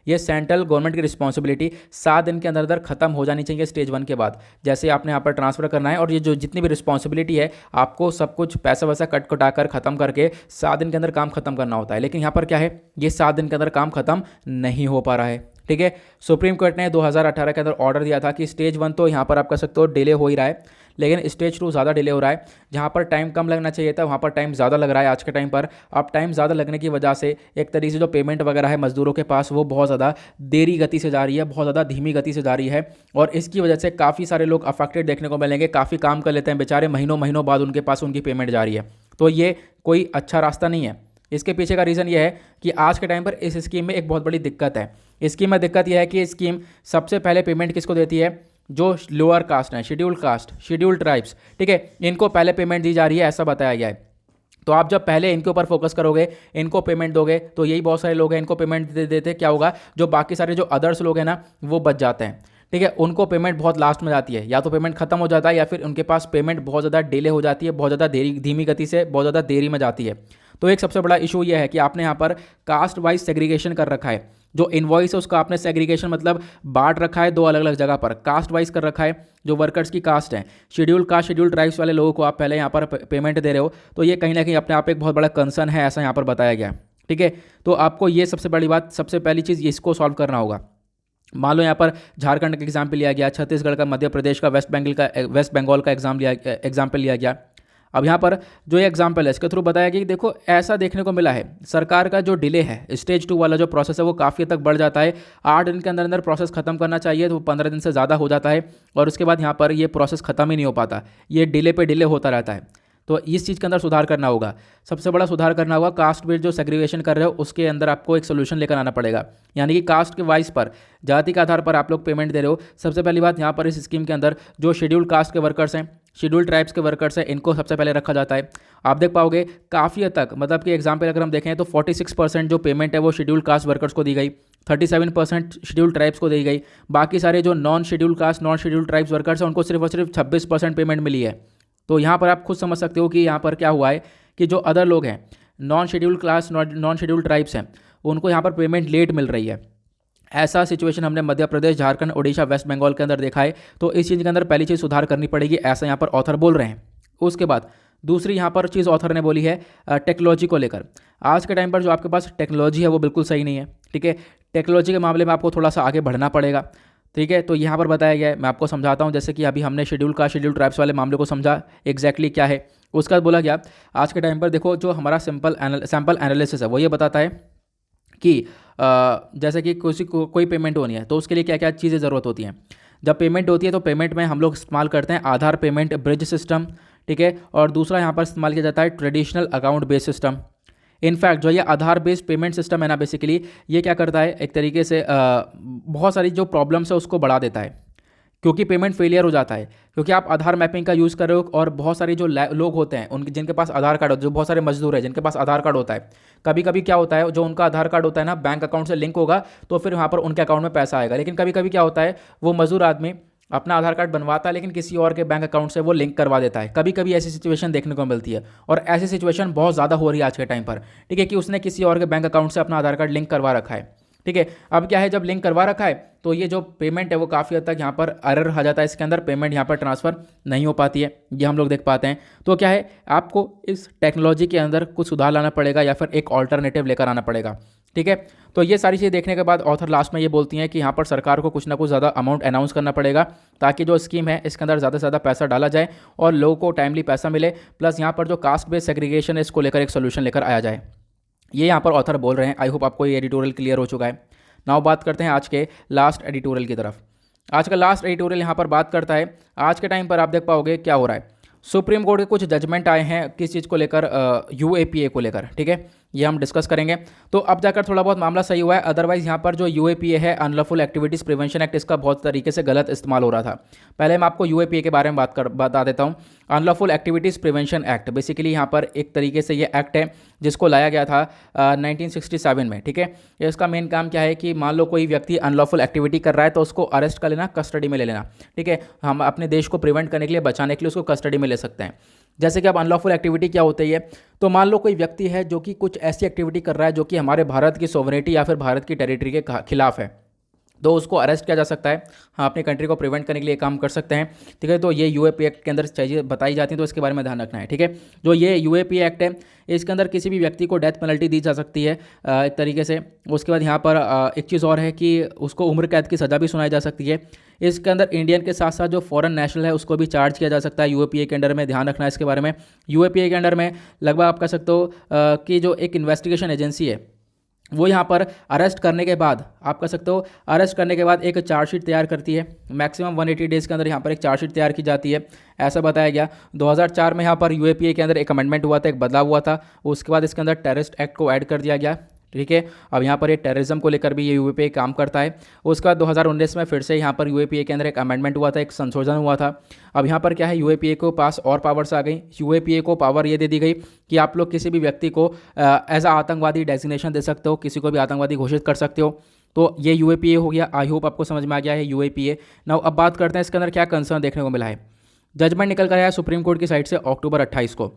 ये सेंट्रल गवर्नमेंट की रिस्पॉन्सिबिलिटी 7 दिन के अंदर अंदर खत्म हो जानी चाहिए स्टेज वन के बाद। जैसे आपने यहाँ पर ट्रांसफ़र करना है और ये जो जितनी भी रिस्पॉन्सिबिलिटी है आपको सब कुछ पैसा वैसा कट कटा कर खत्म करके 7 दिन के अंदर काम खत्म करना होता है। लेकिन यहाँ पर क्या है, ये 7 दिन के अंदर काम खत्म नहीं हो पा रहा है। ठीक है, सुप्रीम कोर्ट ने 2018 के अंदर ऑर्डर दिया था कि स्टेज वन तो यहाँ पर आप कह सकते हो डिले हो ही रहा है, लेकिन स्टेज टू ज़्यादा डिले हो रहा है। जहाँ पर टाइम कम लगना चाहिए था वहाँ पर टाइम ज़्यादा लग रहा है आज के टाइम पर। अब टाइम ज़्यादा लगने की वजह से एक तरीके से जो पेमेंट वगैरह है मजदूरों के पास वो बहुत ज़्यादा देरी गति से जा रही है, बहुत ज़्यादा धीमी गति से जा रही है। और इसकी वजह से काफ़ी सारे लोग अफेक्टेड देखने को मिलेंगे। काफ़ी काम कर लेते हैं बेचारे, महीनों महीनों बाद उनके पास उनकी पेमेंट जा रही है। तो ये कोई अच्छा रास्ता नहीं है। इसके पीछे का रीज़न ये है कि आज के टाइम पर इस स्कीम में एक बहुत बड़ी दिक्कत है। स्कीम में दिक्कत यह है कि स्कीम सबसे पहले पेमेंट किसको देती है, जो लोअर कास्ट है, शेड्यूल्ड कास्ट, शेड्यूल्ड ट्राइब्स, ठीक है, इनको पहले पेमेंट दी जा रही है, ऐसा बताया गया है। तो आप जब पहले इनके ऊपर फोकस करोगे, इनको पेमेंट दोगे, तो यही बहुत सारे लोग हैं इनको पेमेंट दे देते, क्या होगा, जो बाकी सारे जो अदर्स लोग हैं ना वो बच जाते हैं। ठीक है, उनको पेमेंट बहुत लास्ट में जाती है, या तो पेमेंट खत्म हो जाता है या फिर उनके पास पेमेंट बहुत ज़्यादा डिले हो जाती है, बहुत ज़्यादा धीमी गति से बहुत ज़्यादा देरी में जाती है। तो एक सबसे बड़ा इशू ये है कि आपने यहाँ पर कास्ट वाइज सेग्रीगेशन कर रखा है। जो इनवॉइस है उसका आपने सेग्रीगेशन मतलब बांट रखा है दो अलग अलग जगह पर, कास्ट वाइज कर रखा है। जो वर्कर्स की कास्ट है, शेड्यूल्ड कास्ट, शेड्यूल्ड ट्राइब्स वाले लोगों को आप पहले यहाँ पर पेमेंट दे रहे हो, तो ये कहीं ना कहीं अपने आप एक बहुत बड़ा कंसर्न है, ऐसा यहाँ पर बताया गया। ठीक है, तो आपको ये सबसे बड़ी बात, सबसे पहली चीज़ इसको सॉल्व करना होगा। मान लो यहाँ पर झारखंड का एग्जाम्पल लिया गया, छत्तीसगढ़ का, मध्य प्रदेश का, वेस्ट बंगाल का एग्जाम्पल लिया गया। अब यहाँ पर जो ये एग्जाम्पल है इसके थ्रू बताया गया कि देखो ऐसा देखने को मिला है, सरकार का जो डिले है, स्टेज 2 वाला जो प्रोसेस है वो काफ़ी हद तक बढ़ जाता है। 8 दिन के अंदर अंदर प्रोसेस खत्म करना चाहिए तो 15 दिन से ज़्यादा हो जाता है, और उसके बाद यहाँ पर ये प्रोसेस खत्म ही नहीं हो पाता, ये डिले पे डिले होता रहता है। तो इस चीज़ के अंदर सुधार करना होगा, सबसे बड़ा सुधार करना होगा। कास्ट बेस्ड जो सेग्रीगेशन कर रहे हो उसके अंदर आपको एक सोल्यूशन लेकर आना पड़ेगा, यानी कि कास्ट के वाइज पर, जाति के आधार पर आप लोग पेमेंट दे रहे हो। सबसे पहली बात यहाँ पर इस स्कीम के अंदर जो शेड्यूल्ड कास्ट के वर्कर्स हैं, शेड्यूल्ड ट्राइब्स के वर्कर्स हैं, इनको सबसे पहले रखा जाता है। आप देख पाओगे काफ़ी हद तक, मतलब कि एग्जाम्पल अगर हम देखें तो 46% जो पेमेंट है वो शेड्यूल्ड कास्ट वर्कर्स को दी गई, 37% शेड्यूल्ड ट्राइब्स को दी गई। बाकी सारे जो non scheduled caste, non scheduled tribes workers हैं उनको सिर्फ और सिर्फ 26% पेमेंट मिली है। तो यहाँ पर आप खुद समझ सकते हो कि यहाँ पर क्या हुआ है कि जो अदर लोग हैं, non scheduled class, non scheduled tribes हैं, उनको यहाँ पर पेमेंट लेट मिल रही है। ऐसा सिचुएशन हमने मध्य प्रदेश, झारखंड, ओडिशा, वेस्ट बंगाल के अंदर देखा है। तो इस चीज़ के अंदर पहली चीज़ सुधार करनी पड़ेगी, ऐसा यहाँ पर ऑथर बोल रहे हैं। उसके बाद दूसरी यहाँ पर चीज़ ऑथर ने बोली है टेक्नोलॉजी को लेकर। आज के टाइम पर जो आपके पास टेक्नोलॉजी है वो बिल्कुल सही नहीं है। ठीक है, टेक्नोलॉजी के मामले में आपको थोड़ा सा आगे बढ़ना पड़ेगा। ठीक है, तो यहाँ पर बताया गया है, मैं आपको समझाता हूँ। जैसे कि अभी हमने शेड्यूल्ड ट्राइब्स वाले मामले को समझा एग्जैक्टली क्या है। उसके बाद बोला गया आज के टाइम पर देखो जो हमारा सैम्पल एनालिसिस है वो ये बताता है कि जैसे कि कोई पेमेंट होनी है तो उसके लिए क्या क्या चीज़ें ज़रूरत होती हैं। जब पेमेंट होती है तो पेमेंट में हम लोग इस्तेमाल करते हैं आधार पेमेंट ब्रिज सिस्टम। ठीक है, और दूसरा यहाँ पर इस्तेमाल किया जाता है traditional account based system. In fact जो ये आधार बेस्ड पेमेंट सिस्टम है ना, बेसिकली ये क्या करता है, एक तरीके से बहुत सारी जो प्रॉब्लम्स है उसको बढ़ा देता है, क्योंकि पेमेंट फेलियर हो जाता है। क्योंकि आप आधार मैपिंग का यूज़ कर रहे हो और बहुत सारे जो लोग होते हैं उनके जिनके पास आधार कार्ड, जो बहुत सारे मजदूर हैं जिनके पास आधार कार्ड होता है, कभी कभी क्या होता है जो उनका आधार कार्ड होता है ना बैंक अकाउंट से लिंक होगा तो फिर वहाँ पर उनके अकाउंट में पैसा आएगा। लेकिन कभी कभी क्या होता है वो मजदूर आदमी अपना आधार कार्ड बनवाता है लेकिन किसी और के बैंक अकाउंट से वो लिंक करवा देता है। कभी कभी ऐसी सिचुएशन देखने को मिलती है, और ऐसी सिचुएशन बहुत ज़्यादा हो रही है आज के टाइम पर। ठीक है, कि उसने किसी और के बैंक अकाउंट से अपना आधार कार्ड लिंक करवा रखा है। ठीक है। अब क्या है, जब लिंक करवा रखा है तो ये जो पेमेंट है वो काफ़ी हद तक यहाँ पर एरर आ जाता है, इसके अंदर पेमेंट यहाँ पर ट्रांसफ़र नहीं हो पाती है, ये हम लोग देख पाते हैं। तो क्या है, आपको इस टेक्नोलॉजी के अंदर कुछ सुधार लाना पड़ेगा या फिर एक ऑल्टरनेटिव लेकर आना पड़ेगा, ठीक है। तो ये सारी चीज़ देखने के बाद ऑथर लास्ट में ये बोलती हैं कि यहाँ पर सरकार को कुछ ना कुछ ज़्यादा अमाउंट अनाउंस करना पड़ेगा ताकि जो स्कीम है इसके अंदर ज़्यादा से ज़्यादा पैसा डाला जाए और लोगों को टाइमली पैसा मिले, प्लस यहाँ पर जो कास्ट बेस्ड सेग्रीगेशन है इसको लेकर एक सोल्यूशन लेकर आया जाए। ये यहाँ पर ऑथर बोल रहे हैं। आई होप आपको ये एडिटोरियल क्लियर हो चुका है। नाउ बात करते हैं आज के लास्ट एडिटोरियल की तरफ। आज का लास्ट एडिटोरियल यहाँ पर बात करता है, आज के टाइम पर आप देख पाओगे क्या हो रहा है, सुप्रीम कोर्ट के कुछ जजमेंट आए हैं किस चीज़ को लेकर, यूएपीए को लेकर, ठीक है, ये हम डिस्कस करेंगे। तो अब जाकर थोड़ा बहुत मामला सही हुआ है, अदरवाइज यहाँ पर जो यूएपीए है अनलॉफुल एक्टिविटीज़ प्रिवेंशन एक्ट, इसका बहुत तरीके से गलत इस्तेमाल हो रहा था। पहले मैं आपको यूएपीए के बारे में बता देता हूँ। Unlawful activities prevention act basically यहाँ पर एक तरीके से ये एक्ट है जिसको लाया गया था 1967 में, ठीक है। इसका मेन काम क्या है कि मान लो कोई व्यक्ति अनलॉफुल एक्टिविटी कर रहा है तो उसको अरेस्ट कर लेना, कस्टडी में ले लेना, ठीक है। हम अपने देश को प्रिवेंट करने के लिए, बचाने के लिए उसको कस्टडी में ले सकते हैं। जैसे कि अब अनलॉफुल एक्टिविटी क्या होती है, तो मान लो कोई व्यक्ति है जो कि कुछ ऐसी एक्टिविटी कर रहा है जो कि हमारे भारत की सोवरेनिटी या फिर भारत की टेरिटरी के खिलाफ है, तो उसको अरेस्ट किया जा सकता है। हाँ, अपनी कंट्री को प्रिवेंट करने के लिए काम कर सकते हैं, ठीक है। तो ये यूएपी एक्ट के अंदर चीज़ें बताई जाती हैं, तो इसके बारे में ध्यान रखना है, ठीक है। जो ये यूएपी एक्ट है इसके अंदर किसी भी व्यक्ति को डेथ पेनल्टी दी जा सकती है एक तरीके से। उसके बाद यहाँ पर एक चीज़ और है कि उसको उम्र कैद की सज़ा भी सुनाई जा सकती है। इसके अंदर इंडियन के साथ साथ जो फॉरेन नेशनल है उसको भी चार्ज किया जा सकता है यूएपीए के अंडर में, ध्यान रखना है इसके बारे में। यूएपीए के अंडर में लगभग आप कह सकते हो कि जो एक इन्वेस्टिगेशन एजेंसी है वो यहाँ पर अरेस्ट करने के बाद, आप कह सकते हो अरेस्ट करने के बाद एक चार्जशीट तैयार करती है। मैक्सिमम 180 डेज़ के अंदर यहाँ पर एक चार्जशीट तैयार की जाती है, ऐसा बताया गया। 2004 में यहाँ पर यूएपीए के अंदर एक अमेंडमेंट हुआ था, एक बदलाव हुआ था। उसके बाद इसके अंदर टेररिस्ट एक्ट को ऐड कर दिया गया, ठीक है। अब यहाँ पर ये टेररिज्म को लेकर भी ये यूएपीए काम करता है। उसके बाद 2019 में फिर से यहाँ पर यूएपीए के अंदर एक अमेंडमेंट हुआ था, एक संशोधन हुआ था। अब यहाँ पर क्या है, यूएपीए को पास और पावर्स आ गई। यूएपीए को पावर ये दे दी गई कि आप लोग किसी भी व्यक्ति को एज अ आतंकवादी डेजिग्नेशन दे सकते हो, किसी को भी आतंकवादी घोषित कर सकते हो। तो ये यूएपीए हो गया। आई होप आपको समझ में आ गया है यूएपीए। नाउ अब बात करते हैं इसके अंदर क्या कंसर्न देखने को मिला है। जजमेंट निकल कर आया सुप्रीम कोर्ट की साइड से अक्टूबर 28 को।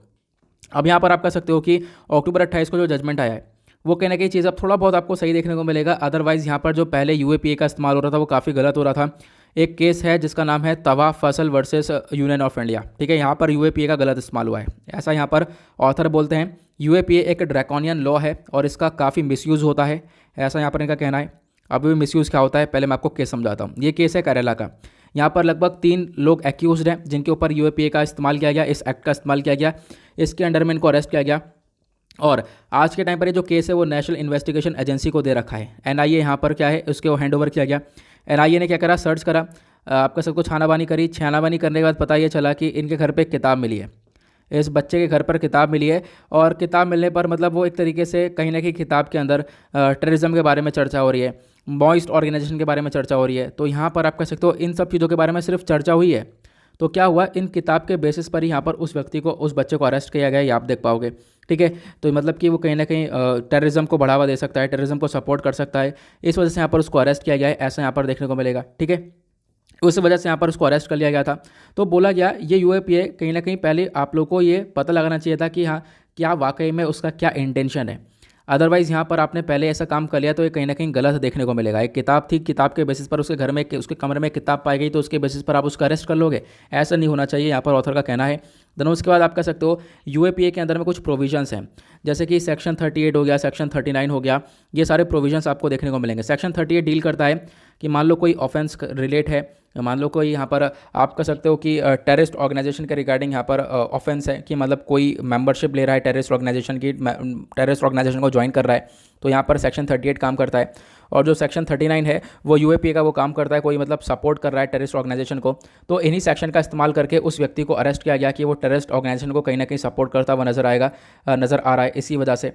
अब यहाँ पर आप कह सकते हो कि अक्टूबर 28 को जो जजमेंट आया है वो कहने की चीज़ अब थोड़ा बहुत आपको सही देखने को मिलेगा। अदरवाइज़ यहाँ पर जो पहले यूएपीए का इस्तेमाल हो रहा था वो काफ़ी गलत हो रहा था। एक केस है जिसका नाम है तवा फसल वर्सेस यूनियन ऑफ इंडिया, ठीक है। यहाँ पर यूएपीए का गलत इस्तेमाल हुआ है, ऐसा यहाँ पर ऑथर बोलते हैं। यूएपीए एक ड्रैकोनियन लॉ है और इसका काफ़ी मिसयूज़ होता है, ऐसा यहाँ पर इनका कहना है। अब भी मिसयूज़ क्या होता है पहले मैं आपको केस समझाता हूँ। ये केस है केरला का। यहाँ पर लगभग 3 लोग एक्यूज्ड हैं जिनके ऊपर यूएपीए का इस्तेमाल किया गया, इस एक्ट का इस्तेमाल किया गया। इसके अंडर में इनको अरेस्ट किया गया और आज के टाइम पर ये जो केस है वो नेशनल इन्वेस्टिगेशन एजेंसी को दे रखा है। एनआईए यहाँ पर क्या है उसके वो हैंड ओवर किया गया। एनआईए ने क्या करा, सर्च करा, आपका सब कुछ छानाबानी करी। छानाबानी करने के बाद पता ये चला कि इनके घर पे एक किताब मिली है, इस बच्चे के घर पर किताब मिली है। और किताब मिलने पर मतलब वो एक तरीके से कहीं ना कहीं किताब के अंदर टेररिज्म के बारे में चर्चा हो रही है, मॉइस्ट ऑर्गेनाइजेशन के बारे में चर्चा हो रही है। तो यहाँ पर आप कह सकते हो इन सब चीज़ों के बारे में सिर्फ चर्चा हुई है। तो क्या हुआ, इन किताब के बेसिस पर ही यहाँ पर उस व्यक्ति को, उस बच्चे को अरेस्ट किया गया, ये आप देख पाओगे, ठीक है। तो मतलब कि वो कहीं ना कहीं टेररिज्म को बढ़ावा दे सकता है, टेररिज्म को सपोर्ट कर सकता है, इस वजह से यहाँ पर उसको अरेस्ट किया गया है, ऐसा यहाँ पर देखने को मिलेगा, ठीक है। उस वजह से यहाँ पर उसको अरेस्ट कर लिया गया था। तो बोला गया ये यूएपीए कहीं ना कहीं पहले आप लोगों को ये पता लगाना चाहिए था कि हाँ क्या वाकई में उसका क्या इंटेंशन है। अदरवाइज़ यहाँ पर आपने पहले ऐसा काम कर लिया तो ये कहीं ना कहीं गलत देखने को मिलेगा। एक किताब थी, किताब के बेसिस पर उसके घर में, उसके कमरे में किताब पाई गई तो उसके बेसिस पर आप उसको अरेस्ट कर लोगे, ऐसा नहीं होना चाहिए, यहाँ पर ऑथर का कहना है। देन उसके बाद आप कह सकते हो यूएपीए के अंदर में कुछ प्रोविजंस हैं, जैसे कि सेक्शन 38 हो गया, सेक्शन 39 हो गया, ये सारे प्रोविजंस आपको देखने को मिलेंगे। सेक्शन 38 डील करता है कि मान लो कोई ऑफेंस रिलेट है, मान लो कोई यहाँ पर आप कह सकते हो कि टेररिस्ट ऑर्गेनाइजेशन के रिगार्डिंग यहाँ पर ऑफेंस है कि मतलब कोई मेंबरशिप ले रहा है टेररिस्ट ऑर्गेनाइजेशन की, टेररिस्ट ऑर्गेनाइजेशन को ज्वाइन कर रहा है, तो यहाँ पर सेक्शन 38 काम करता है। और जो सेक्शन 39 है वो यूएपीए का वो काम करता है, कोई मतलब सपोर्ट कर रहा है टेररिस्ट ऑर्गेनाइजेशन को, तो इन्हीं सेक्शन का इस्तेमाल करके उस व्यक्ति को अरेस्ट किया गया कि वो टेररिस्ट ऑर्गेनाइजेशन को कहीं ना कहीं सपोर्ट करता हुआ नजर आ रहा है, इसी वजह से।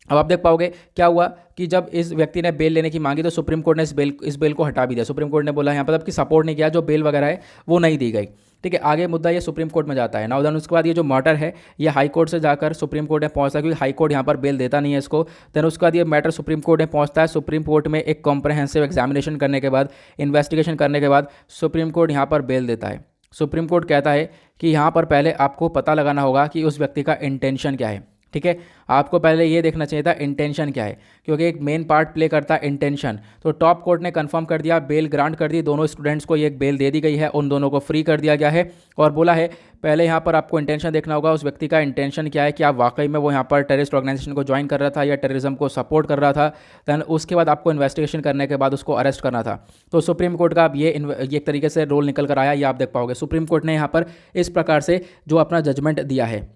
अब आप देख पाओगे क्या हुआ कि जब इस व्यक्ति ने बेल लेने की मांगी तो सुप्रीम कोर्ट ने इस बेल को हटा भी दिया। सुप्रीम कोर्ट ने बोला यहाँ पर मतलब कि सपोर्ट नहीं किया, जो बेल वगैरह है वो नहीं दी गई, ठीक है। आगे मुद्दा ये सुप्रीम कोर्ट में जाता है ना, उधर उसके बाद ये जो मैटर है ये हाई कोर्ट से जाकर सुप्रीम कोर्ट में पहुंचता है, क्योंकि हाई कोर्ट यहाँ पर बेल देता नहीं है इसको। देन उसके बाद ये मैटर सुप्रीम कोर्ट में पहुंचता है। सुप्रीम कोर्ट में एक कॉम्प्रहेंसिव एग्जामिनेशन करने के बाद, इन्वेस्टिगेशन करने के बाद सुप्रीम कोर्ट यहाँ पर बेल देता है। सुप्रीम कोर्ट कहता है कि यहाँ पर पहले आपको पता लगाना होगा कि उस व्यक्ति का इंटेंशन क्या है। ठीक है, आपको पहले ये देखना चाहिए था इंटेंशन क्या है, क्योंकि एक मेन पार्ट प्ले करता है इंटेंशन। तो टॉप कोर्ट ने कंफर्म कर दिया, बेल ग्रांट कर दी, दोनों स्टूडेंट्स को ये एक बेल दे दी गई है, उन दोनों को फ्री कर दिया गया है। और बोला है पहले यहाँ पर आपको इंटेंशन देखना होगा, उस व्यक्ति का इंटेंशन क्या है, क्या वाकई में वो यहाँ पर टेररिस्ट ऑर्गेनाइजेशन को ज्वाइन कर रहा था या टेररिज्म को सपोर्ट कर रहा था। दैन उसके बाद आपको इन्वेस्टिगेशन करने के बाद उसको अरेस्ट करना था। तो सुप्रीम कोर्ट का अब ये एक तरीके से रोल निकल कर आया, ये आप देख पाओगे। सुप्रीम कोर्ट ने यहाँ पर इस प्रकार से जो अपना जजमेंट दिया है,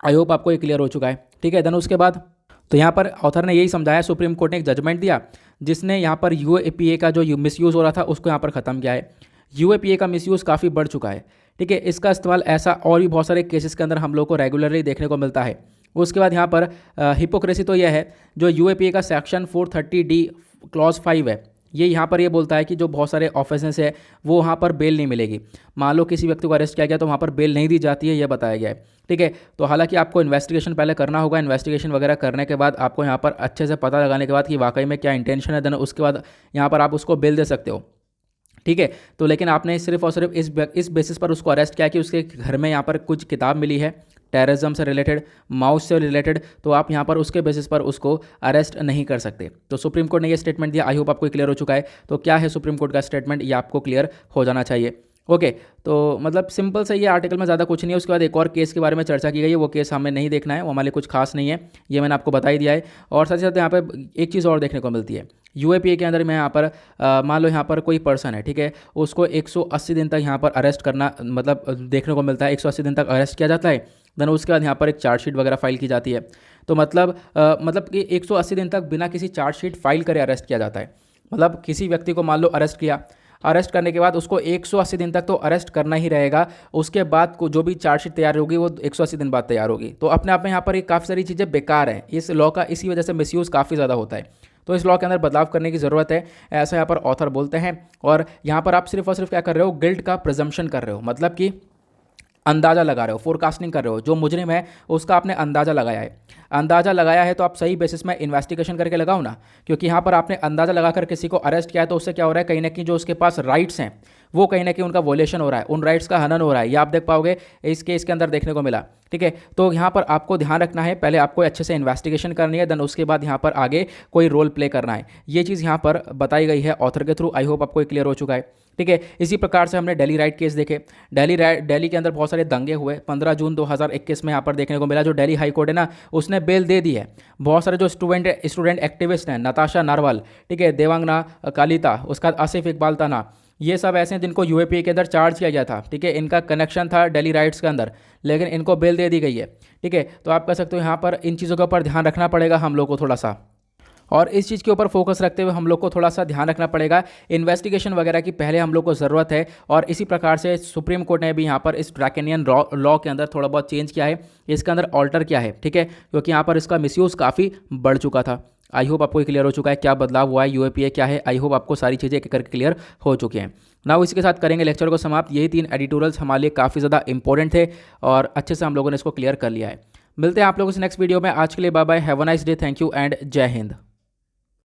आई होप आपको ये क्लियर हो चुका है। ठीक है, देन उसके बाद तो यहाँ पर ऑथर ने यही समझाया, सुप्रीम कोर्ट ने एक जजमेंट दिया जिसने यहाँ पर यूएपीए का जो मिसयूज़ हो रहा था उसको यहाँ पर ख़त्म किया है। यूएपीए का मिसयूज़ काफ़ी बढ़ चुका है। ठीक है, इसका इस्तेमाल ऐसा और भी बहुत सारे केसेस के अंदर हम लोग को रेगुलरली देखने को मिलता है। उसके बाद यहाँ पर हिपोक्रेसी तो यह है, जो यूएपीए का सेक्शन 430D क्लॉज 5 है, ये यहाँ पर ये बोलता है कि जो बहुत सारे ऑफेंसेस है वो वहाँ पर बेल नहीं मिलेगी। मान लो किसी व्यक्ति को अरेस्ट किया गया तो वहाँ पर बेल नहीं दी जाती है, ये बताया गया है। ठीक है, तो हालांकि आपको इन्वेस्टिगेशन पहले करना होगा, इन्वेस्टिगेशन वगैरह करने के बाद आपको यहाँ पर अच्छे से पता लगाने के बाद कि वाकई में क्या इंटेंशन है, देन उसके बाद यहाँ पर आप उसको बेल दे सकते हो। ठीक है, तो लेकिन आपने सिर्फ और सिर्फ इस बेसिस पर उसको अरेस्ट किया कि उसके घर में यहाँ पर कुछ किताब मिली है टेररिज्म से रिलेटेड, माउस से रिलेटेड, तो आप यहाँ पर उसके बेसिस पर उसको अरेस्ट नहीं कर सकते। तो सुप्रीम कोर्ट ने ये स्टेटमेंट दिया, आई होप आपको क्लियर हो चुका है। तो क्या है सुप्रीम कोर्ट का स्टेटमेंट, ये आपको क्लियर हो जाना चाहिए। ओके, तो मतलब सिंपल से ये आर्टिकल में ज़्यादा कुछ नहीं है। उसके बाद एक और केस के बारे में चर्चा की गई है, वो केस हमें नहीं देखना है, वो हमारे लिए कुछ खास नहीं है, ये मैंने आपको बता ही दिया है। और साथ ही साथ यहाँ पर एक चीज़ और देखने को मिलती है, यूएपीए के अंदर में यहाँ पर मान लो यहाँ पर कोई पर्सन है, ठीक है, उसको 180 दिन तक यहाँ पर अरेस्ट करना मतलब देखने को मिलता है, 180 दिन तक अरेस्ट किया जाता है। देन उसके बाद यहाँ पर एक चार्जशीट वगैरह फाइल की जाती है। तो मतलब कि 180 दिन तक बिना किसी चार्जशीट फाइल करे अरेस्ट किया जाता है। मतलब किसी व्यक्ति को मान लो अरेस्ट किया, अरेस्ट करने के बाद उसको 180 दिन तक तो अरेस्ट करना ही रहेगा, उसके बाद को जो भी चार्जशीट तैयार होगी वो 180 दिन बाद तैयार होगी। तो अपने आप में यहाँ पर काफ़ी सारी चीज़ें बेकार हैं, इस लॉ का इसी वजह से मिसयूज़ काफ़ी ज़्यादा होता है। तो इस लॉ के अंदर बदलाव करने की ज़रूरत है, ऐसा यहाँ पर ऑथर बोलते हैं। और यहाँ पर आप सिर्फ और सिर्फ क्या कर रहे हो, गिल्ट का प्रिजम्पशन कर रहे हो, मतलब कि अंदाज़ा लगा रहे हो, फोरकास्टिंग कर रहे हो। जो मुजरिम है उसका आपने अंदाज़ा लगाया है, अंदाज़ा लगाया है तो आप सही बेसिस में इन्वेस्टिगेशन करके लगाओ ना, क्योंकि यहाँ पर आपने अंदाज़ा लगाकर किसी को अरेस्ट किया है तो उससे क्या हो रहा है, कहीं ना कहीं जो उसके पास राइट्स हैं वो कहीं ना कहीं उनका वोलेशन हो रहा है, उन राइट्स का हनन हो रहा है। ये आप देख पाओगे इस केस के अंदर देखने को मिला। ठीक है, तो यहाँ पर आपको ध्यान रखना है, पहले आपको अच्छे से इन्वेस्टिगेशन करनी है, देन उसके बाद यहाँ पर आगे कोई रोल प्ले करना है। ये चीज़ यहाँ पर बताई गई है ऑथर के थ्रू, आई होप आपको क्लियर हो चुका है। ठीक है, इसी प्रकार से हमने दिल्ली राइट केस देखे। दिल्ली के अंदर बहुत सारे दंगे हुए, 15 जून 2021 में यहाँ पर देखने को मिला। जो दिल्ली हाई कोर्ट है ना, उसने बेल दे दी है। बहुत सारे जो स्टूडेंट एक्टिविस्ट हैं, नताशा नारवाल, ठीक है, देवांगना कालिता, उसका आसिफ इकबाल ताना, ये सब ऐसे हैं जिनको यूएपीए के अंदर चार्ज किया गया था। ठीक है, इनका कनेक्शन था दिल्ली राइट्स के अंदर, लेकिन इनको बेल दे दी गई है। ठीक है, तो आप कह सकते हो यहाँ पर इन चीज़ों के ऊपर ध्यान रखना पड़ेगा हम लोग को थोड़ा सा, और इस चीज़ के ऊपर फोकस रखते हुए हम लोग को थोड़ा सा ध्यान रखना पड़ेगा। इन्वेस्टिगेशन वगैरह की पहले हम लोग को ज़रूरत है, और इसी प्रकार से सुप्रीम कोर्ट ने भी यहाँ पर इस ड्रैकेनियन लॉ के अंदर थोड़ा बहुत चेंज किया है, इसके अंदर ऑल्टर किया है। ठीक है, क्योंकि यहाँ पर इसका मिसयूज़ काफ़ी बढ़ चुका था। आई होप आपको क्लियर हो चुका है क्या बदलाव हुआ है, यूएपीए क्या है। आई होप आपको सारी चीज़ें एक करके क्लियर हो चुकी हैं। ना इसके साथ करेंगे लेक्चर को समाप्त। यही 3 एडिटोरियल्स हमारे लिए काफ़ी ज़्यादा इंपॉर्टेंट थे और अच्छे से हम लोगों ने इसको क्लियर कर लिया है। मिलते हैं आप लोगों से नेक्स्ट वीडियो में। आज के लिए bye bye, have a nice day, thank you and Jai Hind.